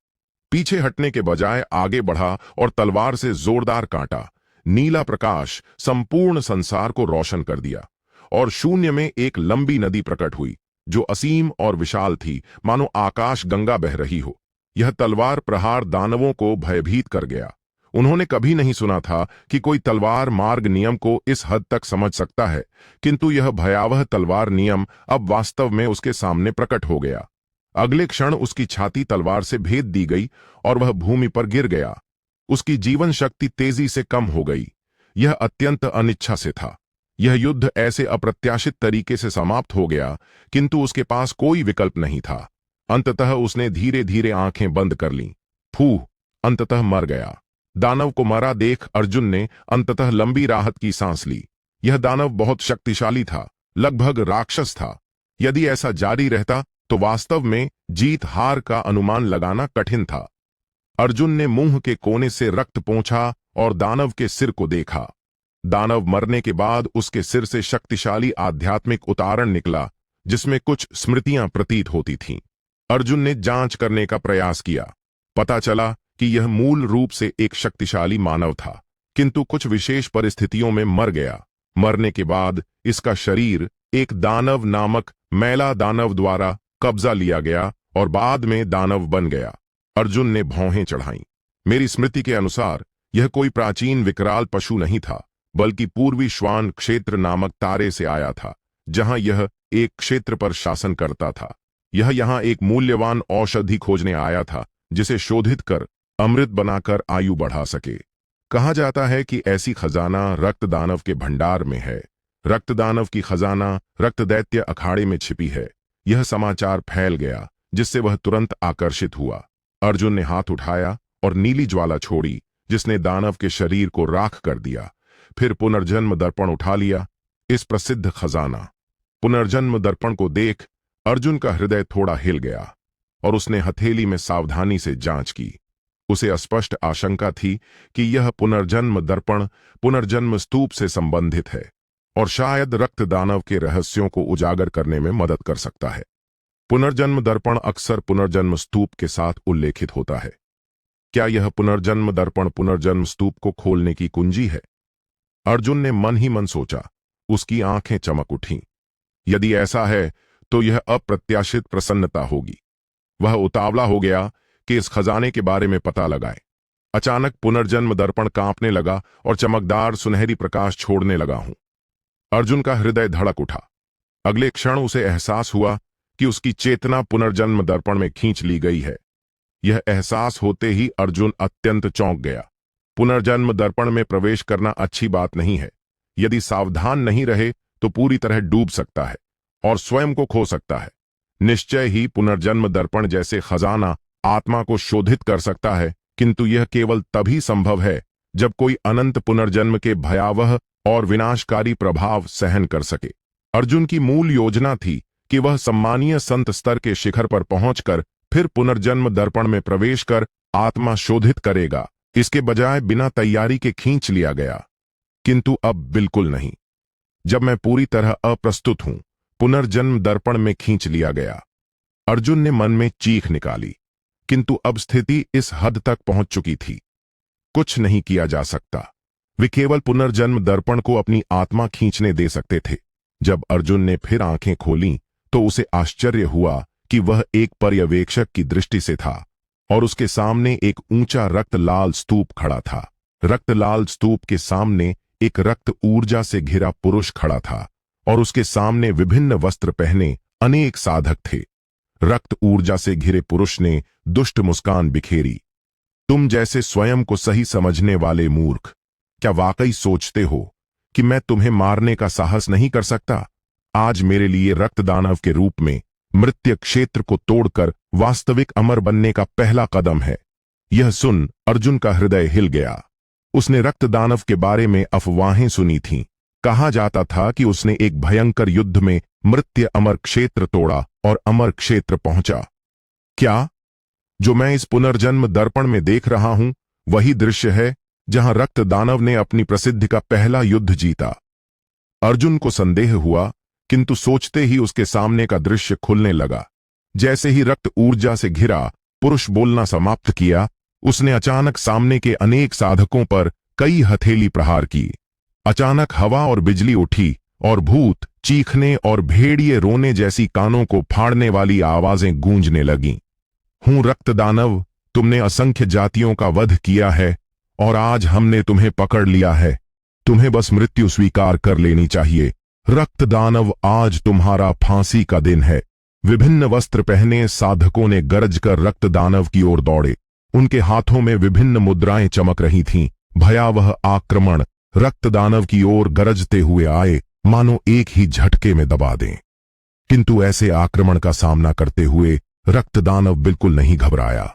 पीछे हटने के बजाय आगे बढ़ा और तलवार से जोरदार काटा। नीला प्रकाश संपूर्ण संसार को रोशन कर दिया और शून्य में एक लंबी नदी प्रकट हुई जो असीम और विशाल थी, मानो आकाश गंगा बह रही हो। यह तलवार प्रहार दानवों को भयभीत कर गया। उन्होंने कभी नहीं सुना था कि कोई तलवार मार्ग नियम को इस हद तक समझ सकता है, किंतु यह भयावह तलवार नियम अब वास्तव में उसके सामने प्रकट हो गया। अगले क्षण उसकी छाती तलवार से भेद दी गई और वह भूमि पर गिर गया। उसकी जीवन शक्ति तेजी से कम हो गई। यह अत्यंत अनिच्छा से था। यह युद्ध ऐसे अप्रत्याशित तरीके से समाप्त हो गया, किंतु उसके पास कोई विकल्प नहीं था। अंततः उसने धीरे धीरे आंखें बंद कर लीं। फूह, अंततः मर गया। दानव को मरा देख अर्जुन ने अंततः लंबी राहत की सांस ली। यह दानव बहुत शक्तिशाली था, लगभग राक्षस था। यदि ऐसा जारी रहता तो वास्तव में जीत हार का अनुमान लगाना कठिन था। अर्जुन ने मुंह के कोने से रक्त पोंछा और दानव के सिर को देखा। दानव मरने के बाद उसके सिर से शक्तिशाली आध्यात्मिक उतारण निकला, जिसमें कुछ स्मृतियां प्रतीत होती थीं। अर्जुन ने जांच करने का प्रयास किया। पता चला कि यह मूल रूप से एक शक्तिशाली मानव था, किंतु कुछ विशेष परिस्थितियों में मर गया। मरने के बाद इसका शरीर एक दानव नामक मैला दानव द्वारा कब्जा लिया गया और बाद में दानव बन गया। अर्जुन ने भौहें चढ़ाईं। मेरी स्मृति के अनुसार यह कोई प्राचीन विकराल पशु नहीं था, बल्कि पूर्वी श्वान क्षेत्र नामक तारे से आया था, जहां यह एक क्षेत्र पर शासन करता था। यह यहां एक मूल्यवान औषधि खोजने आया था, जिसे शोधित कर अमृत बनाकर आयु बढ़ा सके। कहा जाता है कि ऐसी खजाना रक्त दानव के भंडार में है। रक्त दानव की खजाना रक्त दैत्य अखाड़े में छिपी है। यह समाचार फैल गया, जिससे वह तुरंत आकर्षित हुआ। अर्जुन ने हाथ उठाया और नीली ज्वाला छोड़ी, जिसने दानव के शरीर को राख कर दिया। फिर पुनर्जन्म दर्पण उठा लिया। इस प्रसिद्ध खजाना पुनर्जन्म दर्पण को देख अर्जुन का हृदय थोड़ा हिल गया और उसने हथेली में सावधानी से जांच की। उसे स्पष्ट आशंका थी कि यह पुनर्जन्म दर्पण पुनर्जन्म स्तूप से संबंधित है और शायद रक्त दानव के रहस्यों को उजागर करने में मदद कर सकता है। पुनर्जन्म दर्पण अक्सर पुनर्जन्म स्तूप के साथ उल्लेखित होता है। क्या यह पुनर्जन्म दर्पण पुनर्जन्म स्तूप को खोलने की कुंजी है? अर्जुन ने मन ही मन सोचा। उसकी आंखें चमक उठीं। यदि ऐसा है तो यह अप्रत्याशित प्रसन्नता होगी। वह उतावला हो गया कि इस खजाने के बारे में पता लगाए। अचानक पुनर्जन्म दर्पण कांपने लगा और चमकदार सुनहरी प्रकाश छोड़ने लगा। अर्जुन का हृदय धड़क उठा। अगले क्षण उसे एहसास हुआ कि उसकी चेतना पुनर्जन्म दर्पण में खींच ली गई है। यह एहसास होते ही अर्जुन अत्यंत चौंक गया। पुनर्जन्म दर्पण में प्रवेश करना अच्छी बात नहीं है। यदि सावधान नहीं रहे तो पूरी तरह डूब सकता है और स्वयं को खो सकता है। निश्चय ही पुनर्जन्म दर्पण जैसे खजाना आत्मा को शोधित कर सकता है, किंतु यह केवल तभी संभव है जब कोई अनंत पुनर्जन्म के भयावह और विनाशकारी प्रभाव सहन कर सके। अर्जुन की मूल योजना थी कि वह सम्मानीय संत स्तर के शिखर पर पहुंचकर फिर पुनर्जन्म दर्पण में प्रवेश कर आत्मा शोधित करेगा। इसके बजाय बिना तैयारी के खींच लिया गया। किंतु अब बिल्कुल नहीं। जब मैं पूरी तरह अप्रस्तुत हूं, पुनर्जन्म दर्पण में खींच लिया गया। अर्जुन ने मन में चीख निकाली, किंतु अब स्थिति इस हद तक पहुंच चुकी थी। कुछ नहीं किया जा सकता। वे केवल पुनर्जन्म दर्पण को अपनी आत्मा खींचने दे सकते थे। जब अर्जुन ने फिर आंखें खोलीं तो उसे आश्चर्य हुआ कि वह एक पर्यवेक्षक की दृष्टि से था और उसके सामने एक ऊंचा रक्त लाल स्तूप खड़ा था। रक्त लाल स्तूप के सामने एक रक्त ऊर्जा से घिरा पुरुष खड़ा था और उसके सामने विभिन्न वस्त्र पहने अनेक साधक थे। रक्त ऊर्जा से घिरे पुरुष ने दुष्ट मुस्कान बिखेरी। तुम जैसे स्वयं को सही समझने वाले मूर्ख, क्या वाकई सोचते हो कि मैं तुम्हें मारने का साहस नहीं कर सकता? आज मेरे लिए रक्त दानव के रूप में मृत्यु क्षेत्र को तोड़कर वास्तविक अमर बनने का पहला कदम है। यह सुन अर्जुन का हृदय हिल गया। उसने रक्त दानव के बारे में अफवाहें सुनी थीं। कहा जाता था कि उसने एक भयंकर युद्ध में मृत्यु अमर क्षेत्र तोड़ा और अमर क्षेत्र पहुंचा। क्या जो मैं इस पुनर्जन्म दर्पण में देख रहा हूं वही दृश्य है जहां रक्त दानव ने अपनी प्रसिद्धि का पहला युद्ध जीता? अर्जुन को संदेह हुआ, किंतु सोचते ही उसके सामने का दृश्य खुलने लगा। जैसे ही रक्त ऊर्जा से घिरा पुरुष बोलना समाप्त किया, उसने अचानक सामने के अनेक साधकों पर कई हथेली प्रहार की। अचानक हवा और बिजली उठी और भूत चीखने और भेड़िए रोने जैसी कानों को फाड़ने वाली आवाजें गूंजने लगीं। हूं रक्त दानव, तुमने असंख्य जातियों का वध किया है और आज हमने तुम्हें पकड़ लिया है। तुम्हें बस मृत्यु स्वीकार कर लेनी चाहिए। रक्त दानव, आज तुम्हारा फांसी का दिन है। विभिन्न वस्त्र पहने साधकों ने गरज कर रक्त दानव की ओर दौड़े। उनके हाथों में विभिन्न मुद्राएं चमक रही थीं। भयावह आक्रमण रक्त दानव की ओर गरजते हुए आए, मानो एक ही झटके में दबा दें। किंतु ऐसे आक्रमण का सामना करते हुए रक्त दानव बिल्कुल नहीं घबराया,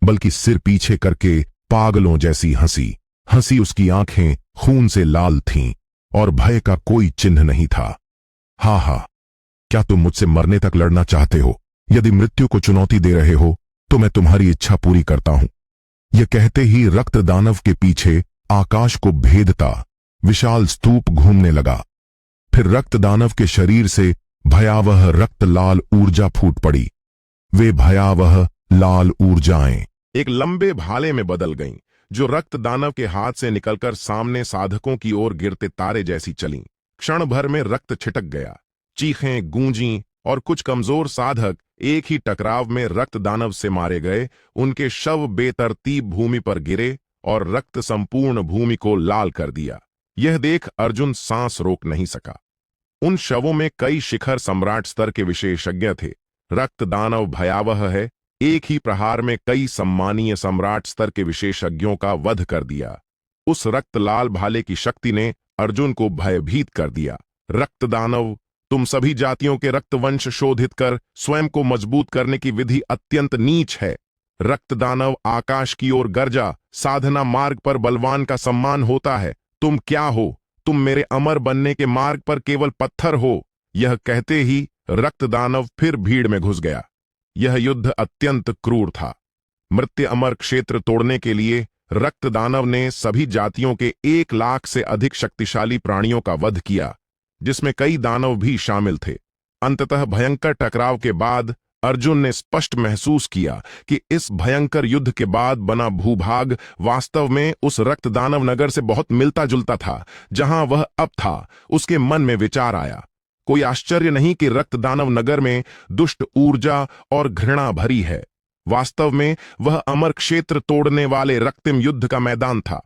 बल्कि सिर पीछे करके पागलों जैसी हंसी उसकी आंखें खून से लाल थीं और भय का कोई चिन्ह नहीं था। हा, क्या तुम मुझसे मरने तक लड़ना चाहते हो? यदि मृत्यु को चुनौती दे रहे हो तो मैं तुम्हारी इच्छा पूरी करता हूं। यह कहते ही रक्त दानव के पीछे आकाश को भेदता विशाल स्तूप घूमने लगा। फिर रक्त दानव के शरीर से भयावह रक्त लाल ऊर्जा फूट पड़ी। वे भयावह लाल ऊर्जाएं एक लंबे भाले में बदल गईं, जो रक्त दानव के हाथ से निकलकर सामने साधकों की ओर गिरते तारे जैसी चलीं। क्षण भर में रक्त छिटक गया, चीखें गूंजीं और कुछ कमजोर साधक एक ही टकराव में रक्त दानव से मारे गए। उनके शव बेतरतीब भूमि पर गिरे और रक्त संपूर्ण भूमि को लाल कर दिया। यह देख अर्जुन सांस रोक नहीं सका। उन शवों में कई शिखर सम्राट स्तर के विशेषज्ञ थे। रक्त दानव भयावह है, एक ही प्रहार में कई सम्मानीय सम्राट स्तर के विशेषज्ञों का वध कर दिया। उस रक्त लाल भाले की शक्ति ने अर्जुन को भयभीत कर दिया। रक्त दानव, तुम सभी जातियों के रक्त वंश शोधित कर स्वयं को मजबूत करने की विधि अत्यंत नीच है। रक्त दानव आकाश की ओर गरजा, साधना मार्ग पर बलवान का सम्मान होता है। तुम क्या हो? तुम मेरे अमर बनने के मार्ग पर केवल पत्थर हो। यह कहते ही रक्त दानव फिर भीड़ में घुस गया। यह युद्ध अत्यंत क्रूर था। मृत्यु अमर क्षेत्र तोड़ने के लिए रक्त दानव ने सभी जातियों के 1 लाख से अधिक शक्तिशाली प्राणियों का वध किया, जिसमें कई दानव भी शामिल थे। अंततः भयंकर टकराव के बाद अर्जुन ने स्पष्ट महसूस किया कि इस भयंकर युद्ध के बाद बना भूभाग वास्तव में उस रक्त दानव नगर से बहुत मिलता जुलता था, जहां वह अब था। उसके मन में विचार आया, कोई आश्चर्य नहीं कि रक्त दानव नगर में दुष्ट ऊर्जा और घृणा भरी है। वास्तव में वह अमर क्षेत्र तोड़ने वाले रक्तिम युद्ध का मैदान था।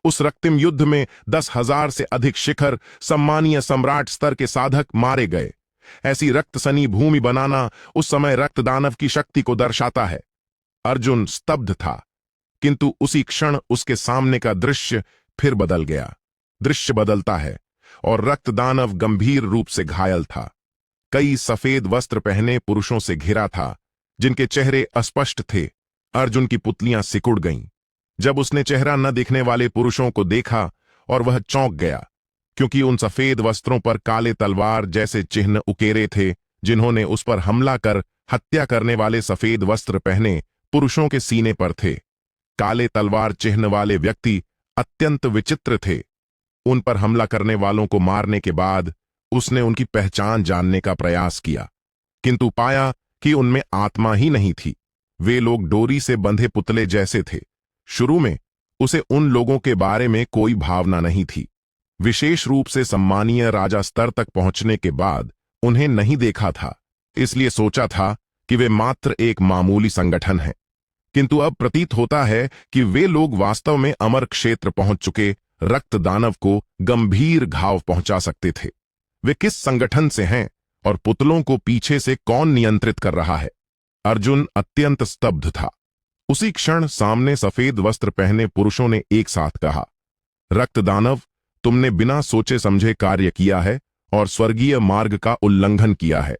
उस रक्तिम युद्ध में 10,000 से अधिक शिखर सम्मानीय सम्राट स्तर के साधक मारे गए। ऐसी रक्तसनी भूमि बनाना उस समय रक्त दानव की शक्ति को दर्शाता है। अर्जुन स्तब्ध था, किंतु उसी क्षण उसके सामने का दृश्य फिर बदल गया। दृश्य बदलता है और रक्त दानव गंभीर रूप से घायल था। कई सफेद वस्त्र पहने पुरुषों से घिरा था, जिनके चेहरे अस्पष्ट थे। अर्जुन की पुतलियां सिकुड़ गईं जब उसने चेहरा न दिखने वाले पुरुषों को देखा, और वह चौंक गया, क्योंकि उन सफेद वस्त्रों पर काले तलवार जैसे चिन्ह उकेरे थे, जिन्होंने उस पर हमला कर हत्या करने वाले सफेद वस्त्र पहने पुरुषों के सीने पर थे। काले तलवार चिन्ह वाले व्यक्ति अत्यंत विचित्र थे। उन पर हमला करने वालों को मारने के बाद उसने उनकी पहचान जानने का प्रयास किया, किंतु पाया कि उनमें आत्मा ही नहीं थी। वे लोग डोरी से बंधे पुतले जैसे थे। शुरू में उसे उन लोगों के बारे में कोई भावना नहीं थी। विशेष रूप से सम्मानीय राजा स्तर तक पहुंचने के बाद उन्हें नहीं देखा था, इसलिए सोचा था कि वे मात्र एक मामूली संगठन हैं। किंतु अब प्रतीत होता है कि वे लोग वास्तव में अमर क्षेत्र पहुंच चुके रक्त दानव को गंभीर घाव पहुंचा सकते थे। वे किस संगठन से हैं और पुतलों को पीछे से कौन नियंत्रित कर रहा है? अर्जुन अत्यंत स्तब्ध था। उसी क्षण सामने सफेद वस्त्र पहने पुरुषों ने एक साथ कहा, रक्त दानव, तुमने बिना सोचे समझे कार्य किया है और स्वर्गीय मार्ग का उल्लंघन किया है।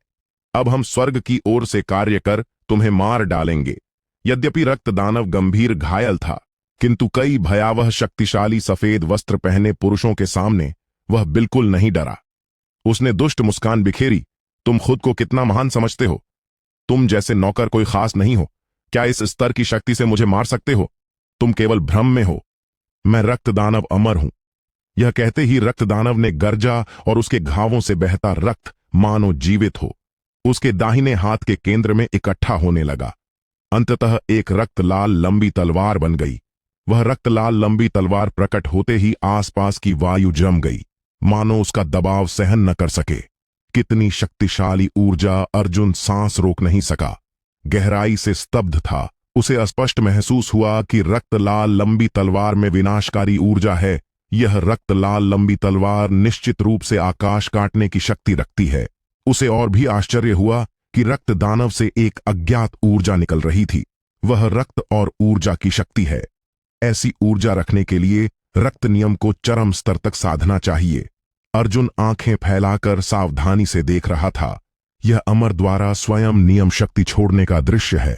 अब हम स्वर्ग की ओर से कार्य कर तुम्हें मार डालेंगे। यद्यपि रक्त दानव गंभीर घायल था, किंतु कई भयावह शक्तिशाली सफेद वस्त्र पहने पुरुषों के सामने वह बिल्कुल नहीं डरा। उसने दुष्ट मुस्कान बिखेरी, तुम खुद को कितना महान समझते हो? तुम जैसे नौकर कोई खास नहीं हो। क्या इस स्तर की शक्ति से मुझे मार सकते हो? तुम केवल भ्रम में हो। मैं रक्त दानव अमर हूं। यह कहते ही रक्त दानव ने गर्जा और उसके घावों से बहता रक्त मानो जीवित हो उसके दाहिने हाथ के केंद्र में इकट्ठा होने लगा। अंततः एक रक्त लाल लंबी तलवार बन गई। वह रक्त लाल लंबी तलवार प्रकट होते ही आसपास की वायु जम गई, मानो उसका दबाव सहन न कर सके। कितनी शक्तिशाली ऊर्जा! अर्जुन सांस रोक नहीं सका। गहराई से स्तब्ध था। उसे स्पष्ट महसूस हुआ कि रक्त लाल लंबी तलवार में विनाशकारी ऊर्जा है। यह रक्त लाल लंबी तलवार निश्चित रूप से आकाश काटने की शक्ति रखती है। उसे और भी आश्चर्य हुआ कि रक्त दानव से एक अज्ञात ऊर्जा निकल रही थी। वह रक्त और ऊर्जा की शक्ति है। ऐसी ऊर्जा रखने के लिए रक्त नियम को चरम स्तर तक साधना चाहिए। अर्जुन आंखें फैलाकर सावधानी से देख रहा था। यह अमर द्वारा स्वयं नियम शक्ति छोड़ने का दृश्य है।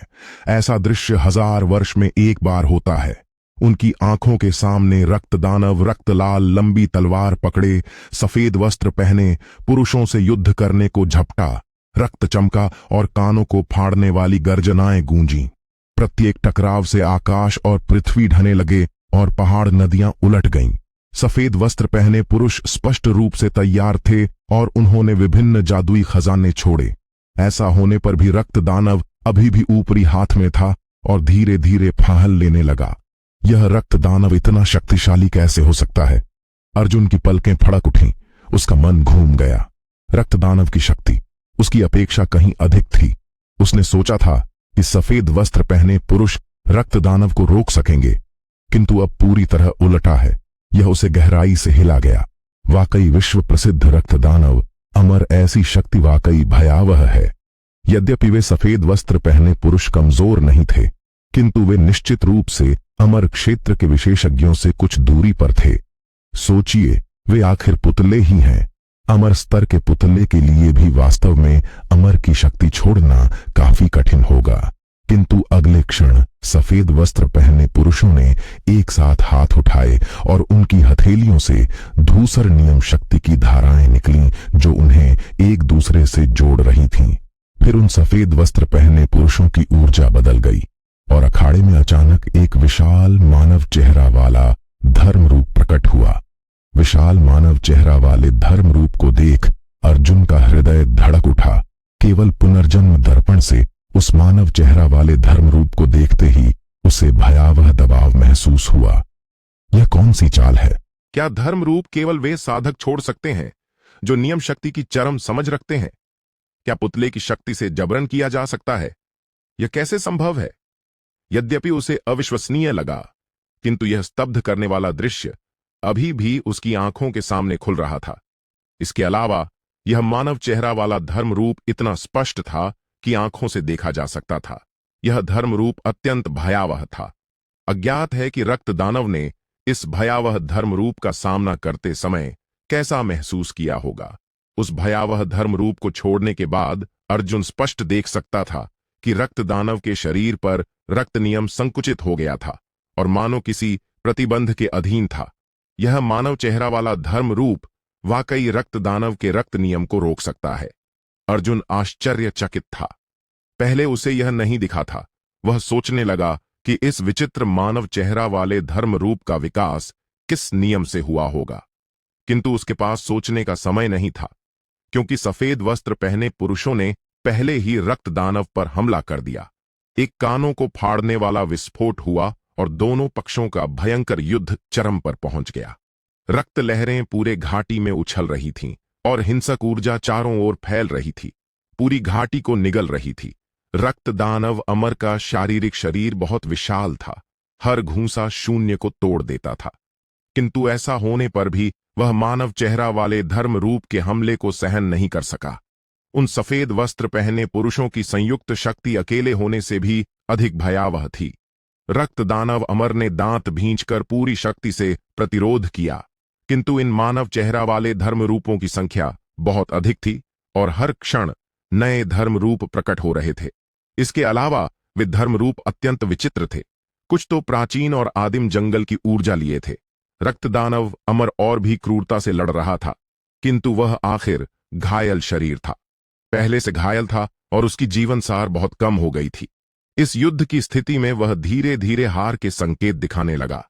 ऐसा दृश्य 1000 वर्ष में एक बार होता है। उनकी आंखों के सामने रक्त दानव रक्त लाल लंबी तलवार पकड़े, सफेद वस्त्र पहने पुरुषों से युद्ध करने को झपटा। रक्त चमका और कानों को फाड़ने वाली गर्जनाएं गूंजी। प्रत्येक टकराव से आकाश और पृथ्वी ढहने लगे और पहाड़ नदियां उलट गईं। सफेद वस्त्र पहने पुरुष स्पष्ट रूप से तैयार थे और उन्होंने विभिन्न जादुई खजाने छोड़े। ऐसा होने पर भी रक्त दानव अभी भी ऊपरी हाथ में था और धीरे धीरे फाहल लेने लगा। यह रक्त दानव इतना शक्तिशाली कैसे हो सकता है? अर्जुन की पलकें फड़क उठीं। उसका मन घूम गया। रक्त दानव की शक्ति उसकी अपेक्षा कहीं अधिक थी। उसने सोचा था कि सफेद वस्त्र पहने पुरुष रक्त दानव को रोक सकेंगे, किंतु अब पूरी तरह उलटा है। यह उसे गहराई से हिला गया। वाकई विश्व प्रसिद्ध रक्त दानव अमर, ऐसी शक्ति वाकई भयावह है। यद्यपि वे सफेद वस्त्र पहने पुरुष कमजोर नहीं थे, किंतु वे निश्चित रूप से अमर क्षेत्र के विशेषज्ञों से कुछ दूरी पर थे। सोचिए, वे आखिर पुतले ही हैं। अमर स्तर के पुतले के लिए भी वास्तव में अमर की शक्ति छोड़ना काफी कठिन होगा। किंतु अगले क्षण सफेद वस्त्र पहने पुरुषों ने एक साथ हाथ उठाए और उनकी हथेलियों से धूसर नियम शक्ति की धाराएं निकलीं, जो उन्हें एक दूसरे से जोड़ रही थीं। फिर उन सफेद वस्त्र पहने पुरुषों की ऊर्जा बदल गई और अखाड़े में अचानक एक विशाल मानव चेहरा वाला धर्म रूप प्रकट हुआ। विशाल मानव चेहरा वाले धर्म रूप को देख अर्जुन का हृदय धड़क उठा। केवल पुनर्जन्म दर्पण से उस मानव चेहरा वाले धर्म रूप को देखते ही उसे भयावह दबाव महसूस हुआ। यह कौन सी चाल है? क्या धर्म रूप केवल वे साधक छोड़ सकते हैं जो नियम शक्ति की चरम समझ रखते हैं? क्या पुतले की शक्ति से जबरन किया जा सकता है? यह कैसे संभव है? यद्यपि उसे अविश्वसनीय लगा, किंतु यह स्तब्ध करने वाला दृश्य अभी भी उसकी आंखों के सामने खुल रहा था। इसके अलावा यह मानव चेहरा वाला धर्म रूप इतना स्पष्ट था कि आंखों से देखा जा सकता था। यह धर्म रूप अत्यंत भयावह था। अज्ञात है कि रक्त दानव ने इस भयावह धर्म रूप का सामना करते समय कैसा महसूस किया होगा। उस भयावह धर्म रूप को छोड़ने के बाद अर्जुन स्पष्ट देख सकता था कि रक्त दानव के शरीर पर रक्त नियम संकुचित हो गया था और मानो किसी प्रतिबंध के अधीन था। यह मानव चेहरा वाला धर्म रूप वाकई रक्त दानव के रक्त नियम को रोक सकता है। अर्जुन आश्चर्यचकित था। पहले उसे यह नहीं दिखा था। वह सोचने लगा कि इस विचित्र मानव चेहरा वाले धर्म रूप का विकास किस नियम से हुआ होगा, किंतु उसके पास सोचने का समय नहीं था, क्योंकि सफेद वस्त्र पहने पुरुषों ने पहले ही रक्त दानव पर हमला कर दिया। एक कानों को फाड़ने वाला विस्फोट हुआ और दोनों पक्षों का भयंकर युद्ध चरम पर पहुंच गया। रक्त लहरें पूरे घाटी में उछल रही थीं और हिंसक ऊर्जा चारों ओर फैल रही थी, पूरी घाटी को निगल रही थी। रक्त दानव अमर का शारीरिक शरीर बहुत विशाल था। हर घूंसा शून्य को तोड़ देता था, किंतु ऐसा होने पर भी वह मानव चेहरा वाले धर्म रूप के हमले को सहन नहीं कर सका। उन सफेद वस्त्र पहने पुरुषों की संयुक्त शक्ति अकेले होने से भी अधिक भयावह थी। रक्त दानव अमर ने दांत भींचकर पूरी शक्ति से प्रतिरोध किया, किंतु इन मानव चेहरा वाले धर्म रूपों की संख्या बहुत अधिक थी और हर क्षण नए धर्म रूप प्रकट हो रहे थे। इसके अलावा वे धर्म रूप अत्यंत विचित्र थे। कुछ तो प्राचीन और आदिम जंगल की ऊर्जा लिए थे। रक्त दानव अमर और भी क्रूरता से लड़ रहा था, किंतु वह आखिर घायल शरीर था, पहले से घायल था और उसकी जीवन सार बहुत कम हो गई थी। इस युद्ध की स्थिति में वह धीरे धीरे हार के संकेत दिखाने लगा।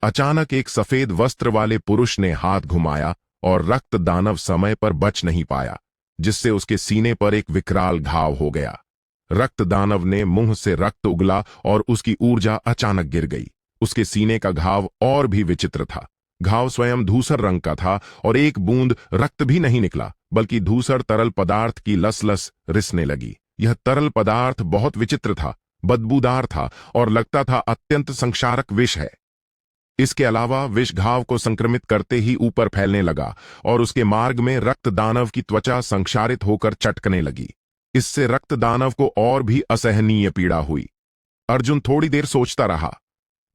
अचानक एक सफेद वस्त्र वाले पुरुष ने हाथ घुमाया और रक्त दानव समय पर बच नहीं पाया, जिससे उसके सीने पर एक विकराल घाव हो गया। रक्त दानव ने मुंह से रक्त उगला और उसकी ऊर्जा अचानक गिर गई। उसके सीने का घाव और भी विचित्र था। घाव स्वयं धूसर रंग का था और एक बूंद रक्त भी नहीं निकला, बल्कि धूसर तरल पदार्थ की लसलस रिसने लगी। यह तरल पदार्थ बहुत विचित्र था, बदबूदार था और लगता था अत्यंत संक्षारक विष है। इसके अलावा विष घाव को संक्रमित करते ही ऊपर फैलने लगा और उसके मार्ग में रक्त दानव की त्वचा संक्षारित होकर चटकने लगी। इससे रक्त दानव को और भी असहनीय पीड़ा हुई। अर्जुन थोड़ी देर सोचता रहा,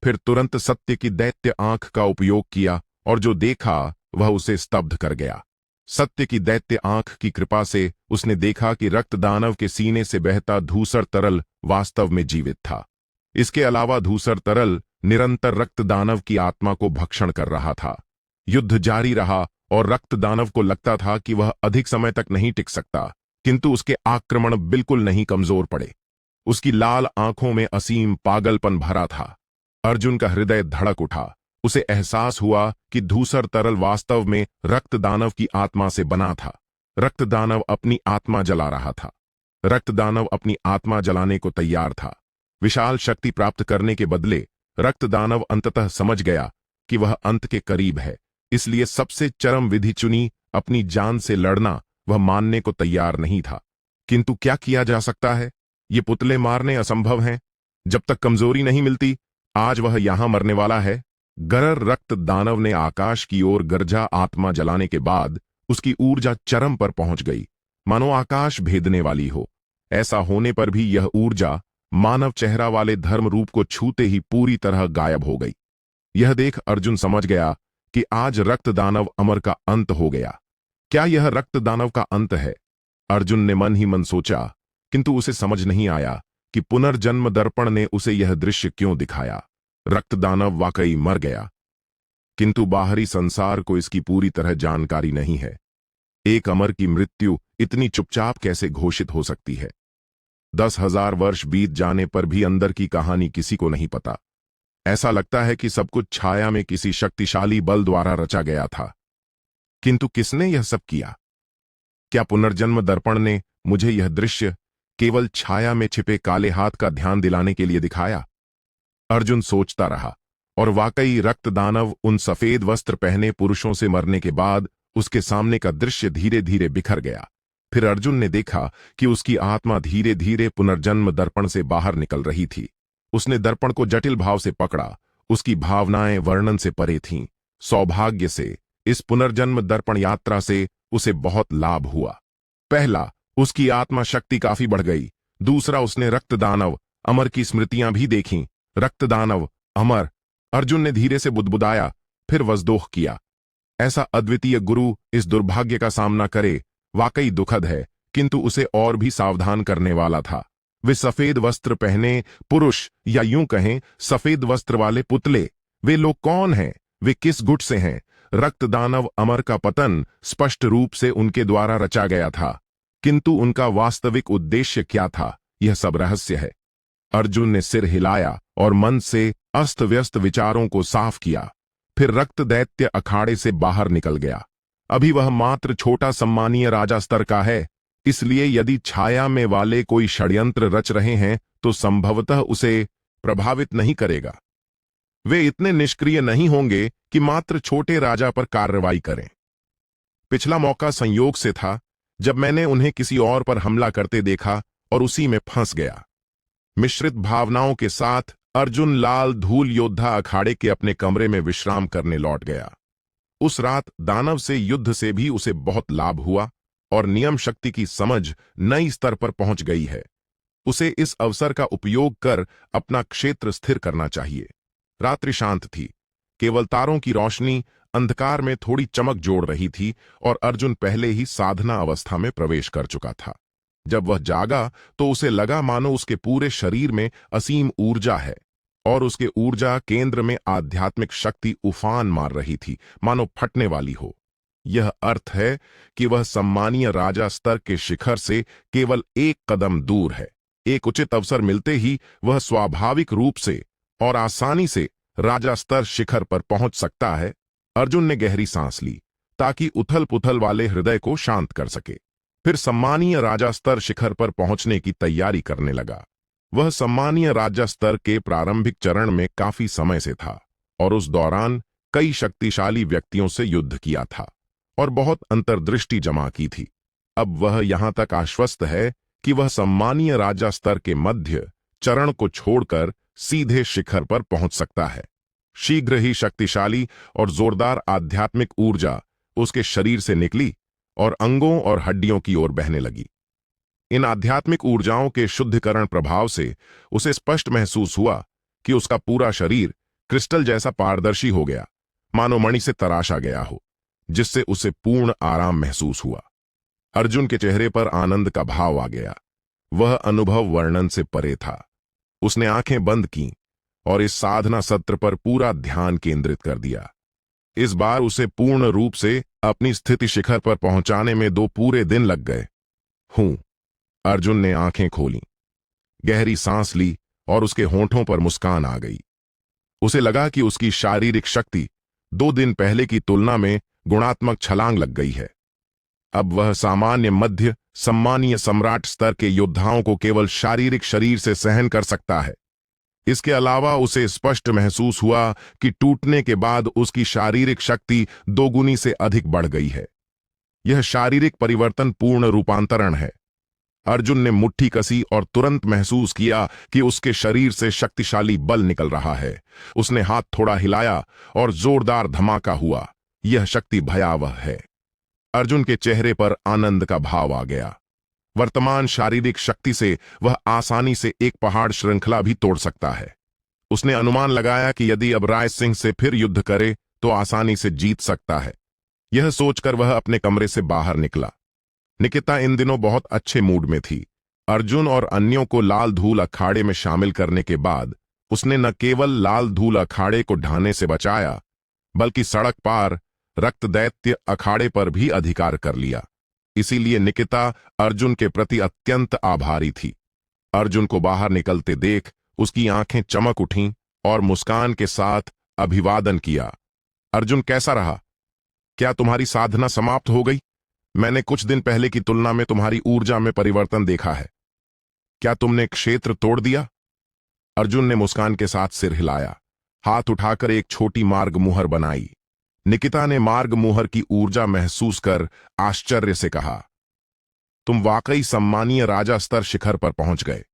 फिर तुरंत सत्य की दैत्य आंख का उपयोग किया और जो देखा वह उसे स्तब्ध कर गया। सत्य की दैत्य आंख की कृपा से उसने देखा कि रक्त दानव के सीने से बहता धूसर तरल वास्तव में जीवित था। इसके अलावा धूसर तरल निरंतर रक्त दानव की आत्मा को भक्षण कर रहा था। युद्ध जारी रहा और रक्त दानव को लगता था कि वह अधिक समय तक नहीं टिक सकता, किंतु उसके आक्रमण बिल्कुल नहीं कमजोर पड़े। उसकी लाल आंखों में असीम पागलपन भरा था। अर्जुन का हृदय धड़क उठा। उसे एहसास हुआ कि धूसर तरल वास्तव में रक्त दानव की आत्मा से बना था। रक्त दानव अपनी आत्मा जला रहा था। रक्त दानव अपनी आत्मा जलाने को तैयार था। विशाल शक्ति प्राप्त करने के बदले रक्त दानव अंततः समझ गया कि वह अंत के करीब है, इसलिए सबसे चरम विधि चुनी, अपनी जान से लड़ना। वह मानने को तैयार नहीं था, किंतु क्या किया जा सकता है? ये पुतले मारने असंभव हैं। जब तक कमजोरी नहीं मिलती, आज वह यहां मरने वाला है। गरर रक्त दानव ने आकाश की ओर गरजा। आत्मा जलाने के बाद उसकी ऊर्जा चरम पर पहुंच गई, मानो आकाश भेदने वाली हो। ऐसा होने पर भी यह ऊर्जा मानव चेहरा वाले धर्म रूप को छूते ही पूरी तरह गायब हो गई। यह देख अर्जुन समझ गया कि आज रक्त दानव अमर का अंत हो गया। क्या यह रक्त दानव का अंत है? अर्जुन ने मन ही मन सोचा, किंतु उसे समझ नहीं आया कि पुनर्जन्म दर्पण ने उसे यह दृश्य क्यों दिखाया। रक्त दानव वाकई मर गया, किंतु बाहरी संसार को इसकी पूरी तरह जानकारी नहीं है। एक अमर की मृत्यु इतनी चुपचाप कैसे घोषित हो सकती है? 10,000 वर्ष बीत जाने पर भी अंदर की कहानी किसी को नहीं पता। ऐसा लगता है कि सब कुछ छाया में किसी शक्तिशाली बल द्वारा रचा गया था, किंतु किसने यह सब किया? क्या पुनर्जन्म दर्पण ने मुझे यह दृश्य केवल छाया में छिपे काले हाथ का ध्यान दिलाने के लिए दिखाया? अर्जुन सोचता रहा, और वाकई रक्त दानव उन सफेद वस्त्र पहने पुरुषों से मरने के बाद उसके सामने का दृश्य धीरे धीरे बिखर गया। फिर अर्जुन ने देखा कि उसकी आत्मा धीरे धीरे पुनर्जन्म दर्पण से बाहर निकल रही थी। उसने दर्पण को जटिल भाव से पकड़ा। उसकी भावनाएं वर्णन से परे थीं। सौभाग्य से इस पुनर्जन्म दर्पण यात्रा से उसे बहुत लाभ हुआ। पहला, उसकी आत्मा शक्ति काफी बढ़ गई। दूसरा, उसने रक्त दानव अमर की स्मृतियां भी देखीं। रक्त दानव अमर। अर्जुन ने धीरे से बुदबुदाया, फिर वजदोह किया। ऐसा अद्वितीय गुरु इस दुर्भाग्य का सामना करे, वाकई दुखद है, किंतु उसे और भी सावधान करने वाला था। वे सफेद वस्त्र पहने पुरुष, या यूं कहें सफेद वस्त्र वाले पुतले, वे लोग कौन हैं? वे किस गुट से हैं? रक्त दानव अमर का पतन स्पष्ट रूप से उनके द्वारा रचा गया था, किंतु उनका वास्तविक उद्देश्य क्या था, यह सब रहस्य है। अर्जुन ने सिर हिलाया और मन से अस्त व्यस्त विचारों को साफ किया। फिर रक्त दैत्य अखाड़े से बाहर निकल गया। अभी वह मात्र छोटा सम्मानीय राजा स्तर का है, इसलिए यदि छाया में वाले कोई षड्यंत्र रच रहे हैं तो संभवतः उसे प्रभावित नहीं करेगा। वे इतने निष्क्रिय नहीं होंगे कि मात्र छोटे राजा पर कार्रवाई करें। पिछला मौका संयोग से था जब मैंने उन्हें किसी और पर हमला करते देखा और उसी में फंस गया। मिश्रित भावनाओं के साथ अर्जुन लाल धूल योद्धा अखाड़े के अपने कमरे में विश्राम करने लौट गया। उस रात दानव से युद्ध से भी उसे बहुत लाभ हुआ और नियम शक्ति की समझ नई स्तर पर पहुंच गई है। उसे इस अवसर का उपयोग कर अपना क्षेत्र स्थिर करना चाहिए। रात्रि शांत थी, केवल तारों की रोशनी अंधकार में थोड़ी चमक जोड़ रही थी और अर्जुन पहले ही साधना अवस्था में प्रवेश कर चुका था। जब वह जागा तो उसे लगा मानो उसके पूरे शरीर में असीम ऊर्जा है और उसके ऊर्जा केंद्र में आध्यात्मिक शक्ति उफान मार रही थी, मानो फटने वाली हो। यह अर्थ है कि वह सम्मानीय राजा स्तर के शिखर से केवल एक कदम दूर है। एक उचित अवसर मिलते ही वह स्वाभाविक रूप से और आसानी से राजा स्तर शिखर पर पहुंच सकता है। अर्जुन ने गहरी सांस ली ताकि उथल पुथल वाले हृदय को शांत कर सके। फिर सम्मानीय राजा स्तर शिखर पर पहुंचने की तैयारी करने लगा। वह सम्मानीय राजा स्तर के प्रारंभिक चरण में काफी समय से था और उस दौरान कई शक्तिशाली व्यक्तियों से युद्ध किया था और बहुत अंतर्दृष्टि जमा की थी। अब वह यहां तक आश्वस्त है कि वह सम्मानीय राजा स्तर के मध्य चरण को छोड़कर सीधे शिखर पर पहुंच सकता है। शीघ्र ही शक्तिशाली और जोरदार आध्यात्मिक ऊर्जा उसके शरीर से निकली और अंगों और हड्डियों की ओर बहने लगी। इन आध्यात्मिक ऊर्जाओं के शुद्धिकरण प्रभाव से उसे स्पष्ट महसूस हुआ कि उसका पूरा शरीर क्रिस्टल जैसा पारदर्शी हो गया, मानो मणि से तराशा गया हो, जिससे उसे पूर्ण आराम महसूस हुआ। अर्जुन के चेहरे पर आनंद का भाव आ गया। वह अनुभव वर्णन से परे था। उसने आंखें बंद की और इस साधना सत्र पर पूरा ध्यान केंद्रित कर दिया। इस बार उसे पूर्ण रूप से अपनी स्थिति शिखर पर पहुंचाने में 2 पूरे दिन लग गए। अर्जुन ने आंखें खोली, गहरी सांस ली और उसके होंठों पर मुस्कान आ गई। उसे लगा कि उसकी शारीरिक शक्ति 2 दिन पहले की तुलना में गुणात्मक छलांग लग गई है। अब वह सामान्य मध्य सम्मानीय सम्राट स्तर के योद्धाओं को केवल शारीरिक शरीर से सहन कर सकता है। इसके अलावा उसे स्पष्ट महसूस हुआ कि टूटने के बाद उसकी शारीरिक शक्ति 2 गुनी से अधिक बढ़ गई है। यह शारीरिक परिवर्तन पूर्ण रूपांतरण है। अर्जुन ने मुट्ठी कसी और तुरंत महसूस किया कि उसके शरीर से शक्तिशाली बल निकल रहा है। उसने हाथ थोड़ा हिलाया और जोरदार धमाका हुआ। यह शक्ति भयावह है। अर्जुन के चेहरे पर आनंद का भाव आ गया। वर्तमान शारीरिक शक्ति से वह आसानी से एक पहाड़ श्रृंखला भी तोड़ सकता है। उसने अनुमान लगाया कि यदि अब राय सिंह से फिर युद्ध करे तो आसानी से जीत सकता है। यह सोचकर वह अपने कमरे से बाहर निकला। निकिता इन दिनों बहुत अच्छे मूड में थी। अर्जुन और अन्यों को लाल धूल अखाड़े में शामिल करने के बाद उसने न केवल लाल धूल अखाड़े को ढाने से बचाया, बल्कि सड़क पार रक्त दैत्य अखाड़े पर भी अधिकार कर लिया। इसीलिए निकिता अर्जुन के प्रति अत्यंत आभारी थी। अर्जुन को बाहर निकलते देख उसकी आंखें चमक उठीं और मुस्कान के साथ अभिवादन किया। अर्जुन, कैसा रहा? क्या तुम्हारी साधना समाप्त हो गई? मैंने कुछ दिन पहले की तुलना में तुम्हारी ऊर्जा में परिवर्तन देखा है। क्या तुमने क्षेत्र तोड़ दिया? अर्जुन ने मुस्कान के साथ सिर हिलाया। हाथ उठाकर एक छोटी मार्ग मुहर बनाई। निकिता ने मार्ग मुहर की ऊर्जा महसूस कर आश्चर्य से कहा, तुम वाकई सम्मानीय राजा स्तर शिखर पर पहुंच गए।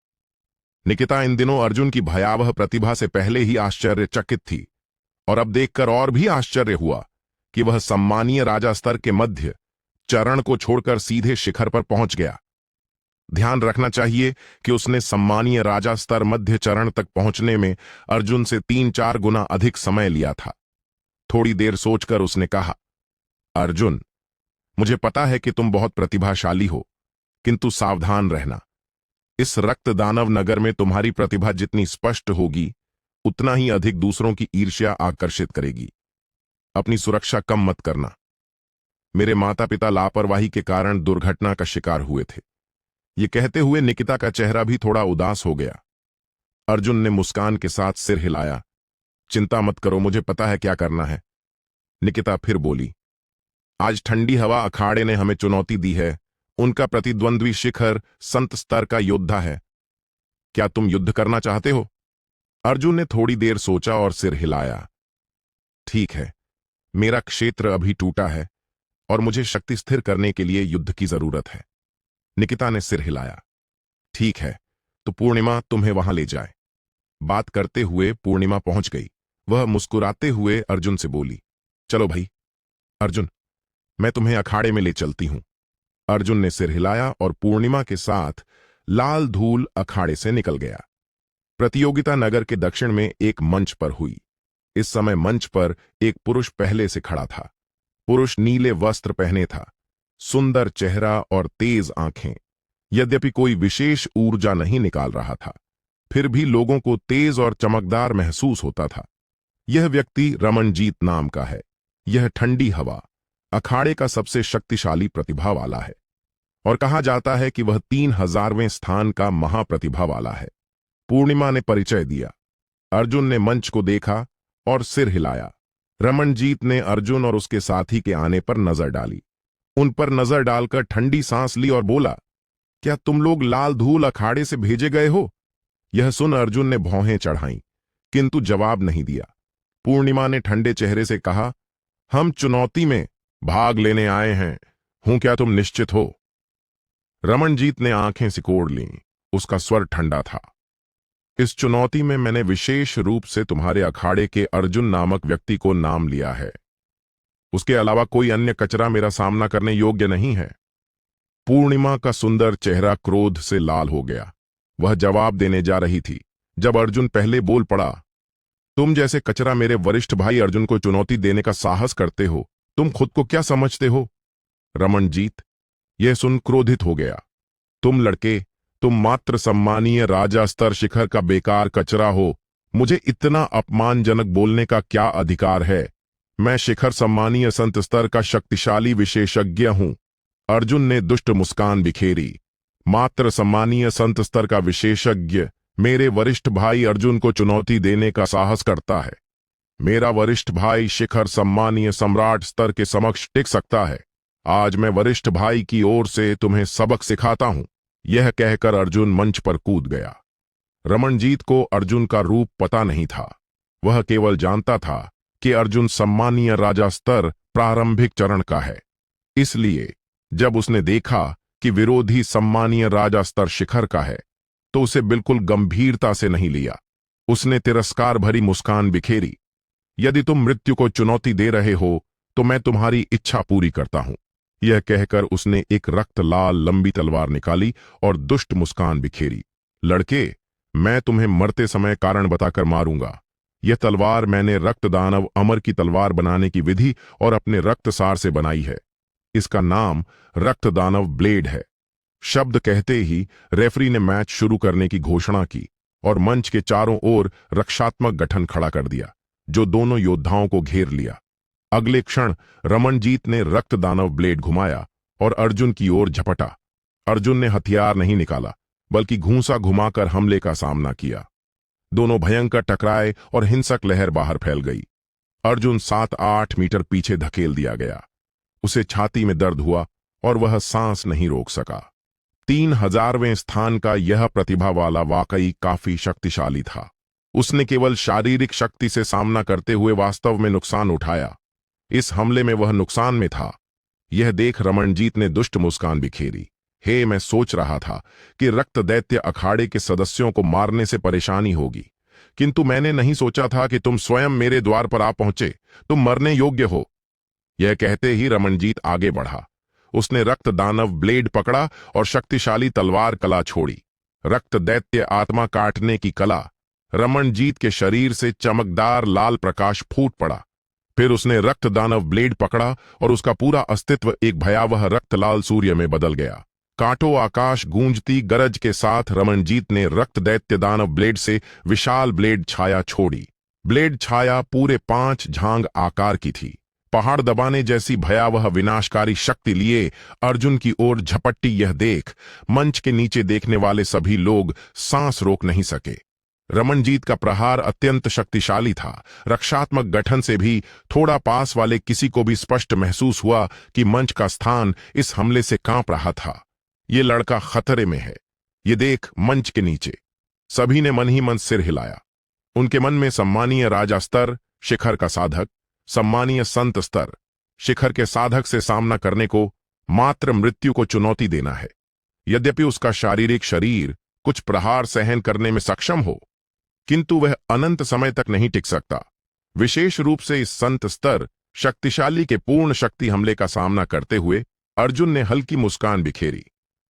निकिता इन दिनों अर्जुन की भयावह प्रतिभा से पहले ही आश्चर्यचकित थी और अब देखकर और भी आश्चर्य हुआ कि वह सम्मानीय राजा स्तर के मध्य चरण को छोड़कर सीधे शिखर पर पहुंच गया। ध्यान रखना चाहिए कि उसने सम्मानीय राजा स्तर मध्य चरण तक पहुंचने में अर्जुन से 3-4 गुना अधिक समय लिया था। थोड़ी देर सोचकर उसने कहा, अर्जुन, मुझे पता है कि तुम बहुत प्रतिभाशाली हो, किंतु सावधान रहना। इस रक्त दानव नगर में तुम्हारी प्रतिभा जितनी स्पष्ट होगी, उतना ही अधिक दूसरों की ईर्ष्या आकर्षित करेगी। अपनी सुरक्षा कम मत करना। मेरे माता पिता लापरवाही के कारण दुर्घटना का शिकार हुए थे। ये कहते हुए निकिता का चेहरा भी थोड़ा उदास हो गया। अर्जुन ने मुस्कान के साथ सिर हिलाया। चिंता मत करो, मुझे पता है क्या करना है। निकिता फिर बोली, आज ठंडी हवा अखाड़े ने हमें चुनौती दी है। उनका प्रतिद्वंद्वी शिखर संत स्तर का योद्धा है। क्या तुम युद्ध करना चाहते हो? अर्जुन ने थोड़ी देर सोचा और सिर हिलाया। ठीक है, मेरा क्षेत्र अभी टूटा है और मुझे शक्ति स्थिर करने के लिए युद्ध की जरूरत है। निकिता ने सिर हिलाया। ठीक है, तो पूर्णिमा तुम्हें वहां ले जाए। बात करते हुए पूर्णिमा पहुंच गई। वह मुस्कुराते हुए अर्जुन से बोली, चलो भाई। अर्जुन, मैं तुम्हें अखाड़े में ले चलती हूं। अर्जुन ने सिर हिलाया और पूर्णिमा के साथ लाल धूल अखाड़े से निकल गया। प्रतियोगिता नगर के दक्षिण में एक मंच पर हुई। इस समय मंच पर एक पुरुष पहले से खड़ा था। पुरुष नीले वस्त्र पहने था, सुंदर चेहरा और तेज आंखें। यद्यपि कोई विशेष ऊर्जा नहीं निकाल रहा था, फिर भी लोगों को तेज और चमकदार महसूस होता था। यह व्यक्ति रमणजीत नाम का है। यह ठंडी हवा अखाड़े का सबसे शक्तिशाली प्रतिभा वाला है और कहा जाता है कि वह 3000वें स्थान का महाप्रतिभा वाला है। पूर्णिमा ने परिचय दिया। अर्जुन ने मंच को देखा और सिर हिलाया। रमणजीत ने अर्जुन और उसके साथी के आने पर नजर डाली। उन पर नजर डालकर ठंडी सांस ली और बोला, क्या तुम लोग लाल धूल अखाड़े से भेजे गए हो? यह सुन अर्जुन ने भौहें चढ़ाईं, किंतु जवाब नहीं दिया। पूर्णिमा ने ठंडे चेहरे से कहा, हम चुनौती में भाग लेने आए हैं। हूं क्या तुम निश्चित हो? रमणजीत ने आंखें सिकोड़ लीं। उसका स्वर ठंडा था। इस चुनौती में मैंने विशेष रूप से तुम्हारे अखाड़े के अर्जुन नामक व्यक्ति को नाम लिया है। उसके अलावा कोई अन्य कचरा मेरा सामना करने योग्य नहीं है। पूर्णिमा का सुंदर चेहरा क्रोध से लाल हो गया। वह जवाब देने जा रही थी जब अर्जुन पहले बोल पड़ा। तुम जैसे कचरा मेरे वरिष्ठ भाई अर्जुन को चुनौती देने का साहस करते हो। तुम खुद को क्या समझते हो? रमणजीत यह सुन क्रोधित हो गया। तुम लड़के, तुम मात्र सम्मानीय राजा स्तर शिखर का बेकार कचरा हो। मुझे इतना अपमानजनक बोलने का क्या अधिकार है? मैं शिखर सम्मानीय संत स्तर का शक्तिशाली विशेषज्ञ हूं। अर्जुन ने दुष्ट मुस्कान बिखेरी। मात्र सम्मानीय संत स्तर का विशेषज्ञ मेरे वरिष्ठ भाई अर्जुन को चुनौती देने का साहस करता है। मेरा वरिष्ठ भाई शिखर सम्मानीय सम्राट स्तर के समक्ष टिक सकता है। आज मैं वरिष्ठ भाई की ओर से तुम्हें सबक सिखाता हूं। यह कहकर अर्जुन मंच पर कूद गया। रमणजीत को अर्जुन का रूप पता नहीं था। वह केवल जानता था कि अर्जुन सम्मानीय राजा स्तर प्रारंभिक चरण का है। इसलिए जब उसने देखा कि विरोधी सम्मानीय राजा स्तर शिखर का है तो उसे बिल्कुल गंभीरता से नहीं लिया। उसने तिरस्कार भरी मुस्कान बिखेरी। यदि तुम मृत्यु को चुनौती दे रहे हो तो मैं तुम्हारी इच्छा पूरी करता हूं। यह कहकर उसने एक रक्त लाल लंबी तलवार निकाली और दुष्ट मुस्कान बिखेरी। लड़के, मैं तुम्हें मरते समय कारण बताकर मारूंगा। यह तलवार मैंने रक्त दानव अमर की तलवार बनाने की विधि और अपने रक्त सार से बनाई है। इसका नाम रक्त दानव ब्लेड है। शब्द कहते ही रेफरी ने मैच शुरू करने की घोषणा की और मंच के चारों ओर रक्षात्मक गठन खड़ा कर दिया जो दोनों योद्धाओं को घेर लिया। अगले क्षण रमणजीत ने रक्त दानव ब्लेड घुमाया और अर्जुन की ओर झपटा। अर्जुन ने हथियार नहीं निकाला बल्कि घूंसा घुमाकर हमले का सामना किया। दोनों भयंकर टकराए और हिंसक लहर बाहर फैल गई। अर्जुन 7-8 मीटर पीछे धकेल दिया गया। उसे छाती में दर्द हुआ और वह सांस नहीं रोक सका। 3000वें स्थान का यह प्रतिभा वाला वाकई काफी शक्तिशाली था। उसने केवल शारीरिक शक्ति से सामना करते हुए वास्तव में नुकसान उठाया। इस हमले में वह नुकसान में था। यह देख रमणजीत ने दुष्ट मुस्कान बिखेरी। हे, मैं सोच रहा था कि रक्त दैत्य अखाड़े के सदस्यों को मारने से परेशानी होगी, किंतु मैंने नहीं सोचा था कि तुम स्वयं मेरे द्वार पर आ पहुंचे। तुम मरने योग्य हो। यह कहते ही रमणजीत आगे बढ़ा। उसने रक्त दानव ब्लेड पकड़ा और शक्तिशाली तलवार कला छोड़ी। रक्त दैत्य आत्मा काटने की कला। रमणजीत के शरीर से चमकदार लाल प्रकाश फूट पड़ा। फिर उसने रक्त दानव ब्लेड पकड़ा और उसका पूरा अस्तित्व एक भयावह रक्त लाल सूर्य में बदल गया। कांटों आकाश गूंजती गरज के साथ रमणजीत ने रक्त दैत्य दानव ब्लेड से विशाल ब्लेड छाया छोड़ी। ब्लेड छाया पूरे 5 झांग आकार की थी। पहाड़ दबाने जैसी भयावह विनाशकारी शक्ति लिए अर्जुन की ओर झपट्टी। यह देख मंच के नीचे देखने वाले सभी लोग सांस रोक नहीं सके। रमणजीत का प्रहार अत्यंत शक्तिशाली था। रक्षात्मक गठन से भी थोड़ा पास वाले किसी को भी स्पष्ट महसूस हुआ कि मंच का स्थान इस हमले से कांप रहा था। ये लड़का खतरे में है। ये देख मंच के नीचे सभी ने मन ही मन सिर हिलाया। उनके मन में सम्मानीय राजा स्तर शिखर का साधक, सम्मानीय संत स्तर शिखर के साधक से सामना करने को मात्र मृत्यु को चुनौती देना है। यद्यपि उसका शारीरिक शरीर कुछ प्रहार सहन करने में सक्षम हो, किंतु वह अनंत समय तक नहीं टिक सकता। विशेष रूप से इस संत स्तर शक्तिशाली के पूर्ण शक्ति हमले का सामना करते हुए अर्जुन ने हल्की मुस्कान बिखेरी।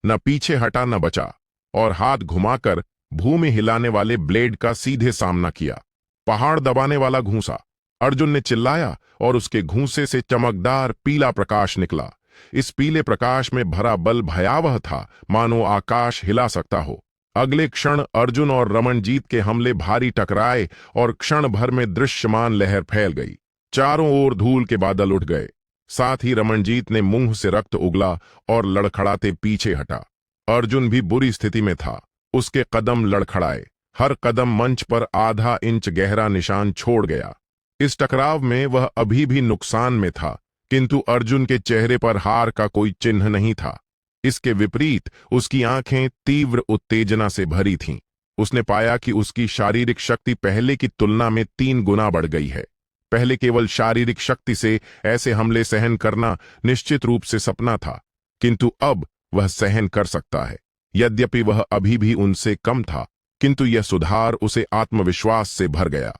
न पीछे हटा न बचा और हाथ घुमाकर भूमि हिलाने वाले ब्लेड का सीधे सामना किया। पहाड़ दबाने वाला घूंसा। अर्जुन ने चिल्लाया और उसके घूंसे से चमकदार पीला प्रकाश निकला। इस पीले प्रकाश में भरा बल भयावह था, मानो आकाश हिला सकता हो। अगले क्षण अर्जुन और रमणजीत के हमले भारी टकराए और क्षण भर में दृश्यमान लहर फैल गई। चारों ओर धूल के बादल उठ गए। साथ ही रमणजीत ने मुंह से रक्त उगला और लड़खड़ाते पीछे हटा। अर्जुन भी बुरी स्थिति में था। उसके कदम लड़खड़ाए। हर कदम मंच पर आधा इंच गहरा निशान छोड़ गया। इस टकराव में वह अभी भी नुकसान में था, किंतु अर्जुन के चेहरे पर हार का कोई चिन्ह नहीं था। इसके विपरीत उसकी आंखें तीव्र उत्तेजना से भरी थीं। उसने पाया कि उसकी शारीरिक शक्ति पहले की तुलना में 3 गुना बढ़ गई है। पहले केवल शारीरिक शक्ति से ऐसे हमले सहन करना निश्चित रूप से सपना था, किंतु अब वह सहन कर सकता है। यद्यपि वह अभी भी उनसे कम था, किंतु यह सुधार उसे आत्मविश्वास से भर गया।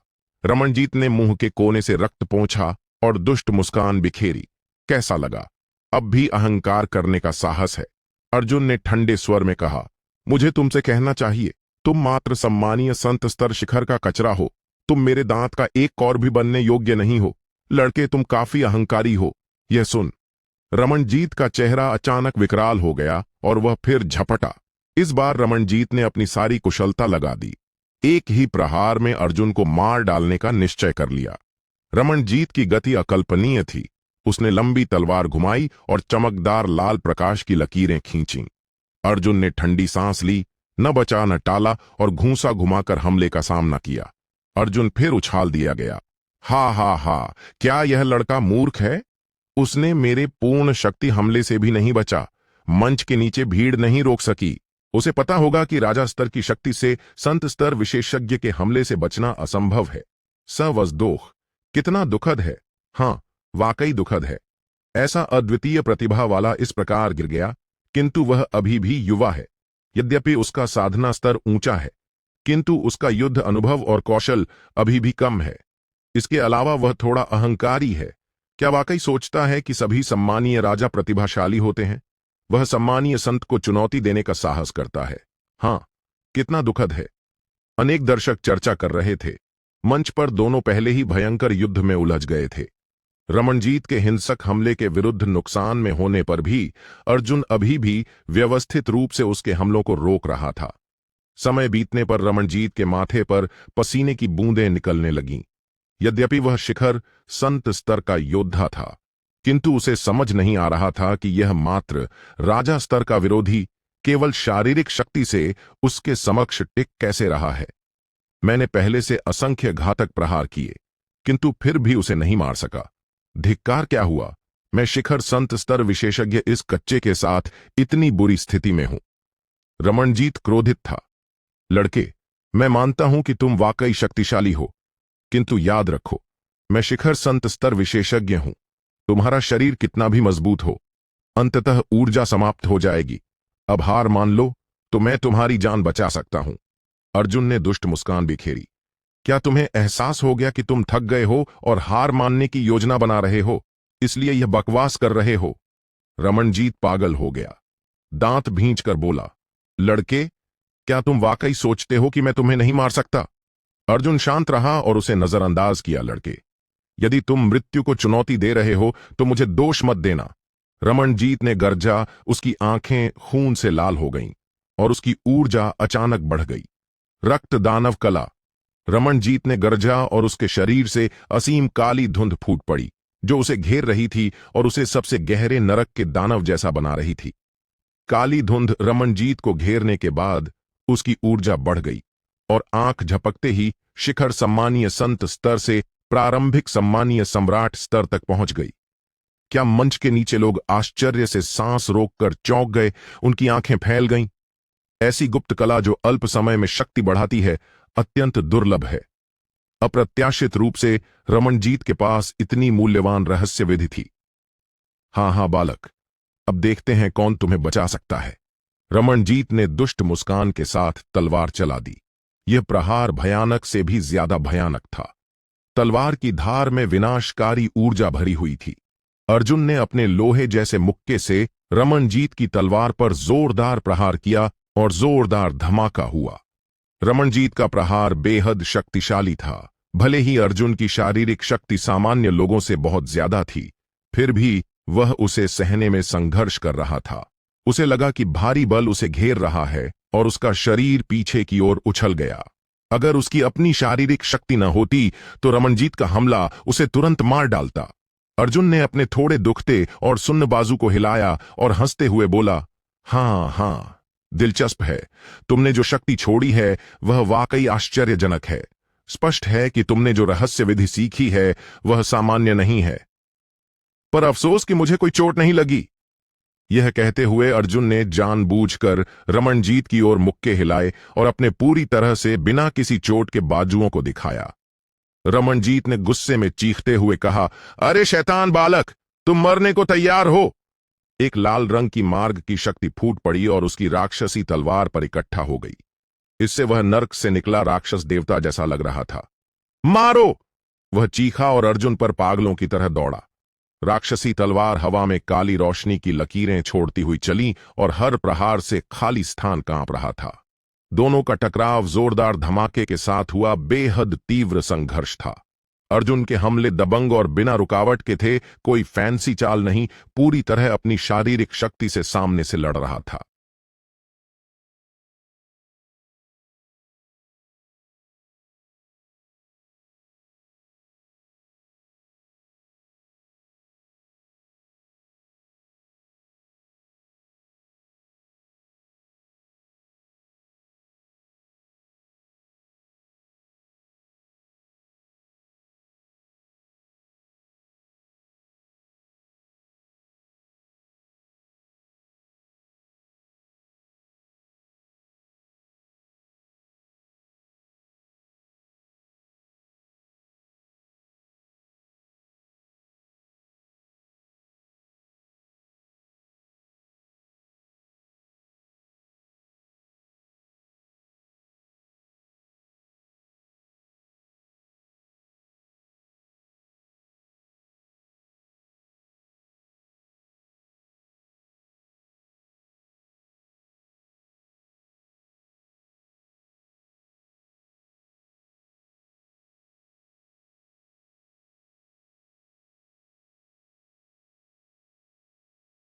रमणजीत ने मुंह के कोने से रक्त पोंछा और दुष्ट मुस्कान बिखेरी। कैसा लगा? अब भी अहंकार करने का साहस है। अर्जुन ने ठंडे स्वर में कहा, मुझे तुमसे कहना चाहिए, तुम मात्र सम्मानीय संत स्तर शिखर का कचरा हो। तुम मेरे दांत का एक कौर भी बनने योग्य नहीं हो। लड़के, तुम काफी अहंकारी हो। यह सुन। रमणजीत का चेहरा अचानक विकराल हो गया और वह फिर झपटा। इस बार रमणजीत ने अपनी सारी कुशलता लगा दी। एक ही प्रहार में अर्जुन को मार डालने का निश्चय कर लिया। रमणजीत की गति अकल्पनीय थी। उसने लंबी तलवार घुमाई और चमकदार लाल प्रकाश की लकीरें खींची। अर्जुन ने ठंडी सांस ली, न बचा न टाला और घूंसा घुमाकर हमले का सामना किया। अर्जुन फिर उछाल दिया गया। हा हा हा, क्या यह लड़का मूर्ख है? उसने मेरे पूर्ण शक्ति हमले से भी नहीं बचा। मंच के नीचे भीड़ नहीं रोक सकी। उसे पता होगा कि राजा स्तर की शक्ति से संत स्तर विशेषज्ञ के हमले से बचना असंभव है। सवजदोख, कितना दुखद है। हाँ, वाकई दुखद है। ऐसा अद्वितीय प्रतिभा वाला इस प्रकार गिर गया, किंतु वह अभी भी युवा है। यद्यपि उसका साधना स्तर ऊंचा है, किंतु उसका युद्ध अनुभव और कौशल अभी भी कम है। इसके अलावा वह थोड़ा अहंकारी है। क्या वाकई सोचता है कि सभी सम्मानीय राजा प्रतिभाशाली होते हैं? वह सम्मानीय संत को चुनौती देने का साहस करता है। हाँ, कितना दुखद है। अनेक दर्शक चर्चा कर रहे थे। मंच पर दोनों पहले ही भयंकर युद्ध में उलझ गए थे। रमणजीत के हिंसक हमले के विरुद्ध नुकसान में होने पर भी अर्जुन अभी भी व्यवस्थित रूप से उसके हमलों को रोक रहा था। समय बीतने पर रमणजीत के माथे पर पसीने की बूंदें निकलने लगीं। यद्यपि वह शिखर संत स्तर का योद्धा था, किंतु उसे समझ नहीं आ रहा था कि यह मात्र राजा स्तर का विरोधी केवल शारीरिक शक्ति से उसके समक्ष टिक कैसे रहा है। मैंने पहले से असंख्य घातक प्रहार किए, किंतु फिर भी उसे नहीं मार सका। धिक्कार क्या हुआ? मैं शिखर संत स्तर विशेषज्ञ इस कच्चे के साथ इतनी बुरी स्थिति में हूं। रमणजीत क्रोधित था। लड़के, मैं मानता हूं कि तुम वाकई शक्तिशाली हो, किंतु याद रखो, मैं शिखर संत स्तर विशेषज्ञ हूं। तुम्हारा शरीर कितना भी मजबूत हो, अंततः ऊर्जा समाप्त हो जाएगी। अब हार मान लो तो मैं तुम्हारी जान बचा सकता हूं। अर्जुन ने दुष्ट मुस्कान बिखेरी। क्या तुम्हें एहसास हो गया कि तुम थक गए हो और हार मानने की योजना बना रहे हो, इसलिए यह बकवास कर रहे हो? रमणजीत पागल हो गया। दांत भींचकर बोला, लड़के, क्या तुम वाकई सोचते हो कि मैं तुम्हें नहीं मार सकता? अर्जुन शांत रहा और उसे नजरअंदाज किया। लड़के, यदि तुम मृत्यु को चुनौती दे रहे हो तो मुझे दोष मत देना। रमणजीत ने गर्जा। उसकी आंखें खून से लाल हो गईं और उसकी ऊर्जा अचानक बढ़ गई। रक्त दानव कला। रमणजीत ने गर्जा और उसके शरीर से असीम काली धुंध फूट पड़ी, जो उसे घेर रही थी और उसे सबसे गहरे नरक के दानव जैसा बना रही थी। काली धुंध रमणजीत को घेरने के बाद उसकी ऊर्जा बढ़ गई और आंख झपकते ही शिखर सम्मानीय संत स्तर से प्रारंभिक सम्मानीय सम्राट स्तर तक पहुंच गई। क्या मंच के नीचे लोग आश्चर्य से सांस रोककर चौंक गए। उनकी आंखें फैल गईं। ऐसी गुप्त कला जो अल्प समय में शक्ति बढ़ाती है, अत्यंत दुर्लभ है। अप्रत्याशित रूप से रमणजीत के पास इतनी मूल्यवान रहस्य विधि थी। हाँ बालक, अब देखते हैं कौन तुम्हें बचा सकता है। रमणजीत ने दुष्ट मुस्कान के साथ तलवार चला दी। यह प्रहार भयानक से भी ज्यादा भयानक था। तलवार की धार में विनाशकारी ऊर्जा भरी हुई थी। अर्जुन ने अपने लोहे जैसे मुक्के से रमणजीत की तलवार पर जोरदार प्रहार किया और जोरदार धमाका हुआ। रमणजीत का प्रहार बेहद शक्तिशाली था। भले ही अर्जुन की शारीरिक शक्ति सामान्य लोगों से बहुत ज्यादा थी, फिर भी वह उसे सहने में संघर्ष कर रहा था। उसे लगा कि भारी बल उसे घेर रहा है और उसका शरीर पीछे की ओर उछल गया। अगर उसकी अपनी शारीरिक शक्ति न होती तो रमणजीत का हमला उसे तुरंत मार डालता। अर्जुन ने अपने थोड़े दुखते और सुन्न बाजू को हिलाया और हंसते हुए बोला, हाँ, दिलचस्प है। तुमने जो शक्ति छोड़ी है वह वाकई आश्चर्यजनक है। स्पष्ट है कि तुमने जो रहस्य विधि सीखी है वह सामान्य नहीं है। पर अफसोस कि मुझे कोई चोट नहीं लगी। यह कहते हुए अर्जुन ने जानबूझकर रमणजीत की ओर मुक्के हिलाए और अपने पूरी तरह से बिना किसी चोट के बाजुओं को दिखाया। रमणजीत ने गुस्से में चीखते हुए कहा, अरे शैतान बालक, तुम मरने को तैयार हो। एक लाल रंग की मार्ग की शक्ति फूट पड़ी और उसकी राक्षसी तलवार पर इकट्ठा हो गई। इससे वह नर्क से निकला राक्षस देवता जैसा लग रहा था। मारो! वह चीखा और अर्जुन पर पागलों की तरह दौड़ा। राक्षसी तलवार हवा में काली रोशनी की लकीरें छोड़ती हुई चली और हर प्रहार से खाली स्थान कांप रहा था। दोनों का टकराव जोरदार धमाके के साथ हुआ, बेहद तीव्र संघर्ष था। अर्जुन के हमले दबंग और बिना रुकावट के थे, कोई फैंसी चाल नहीं, पूरी तरह अपनी शारीरिक शक्ति से सामने से लड़ रहा था।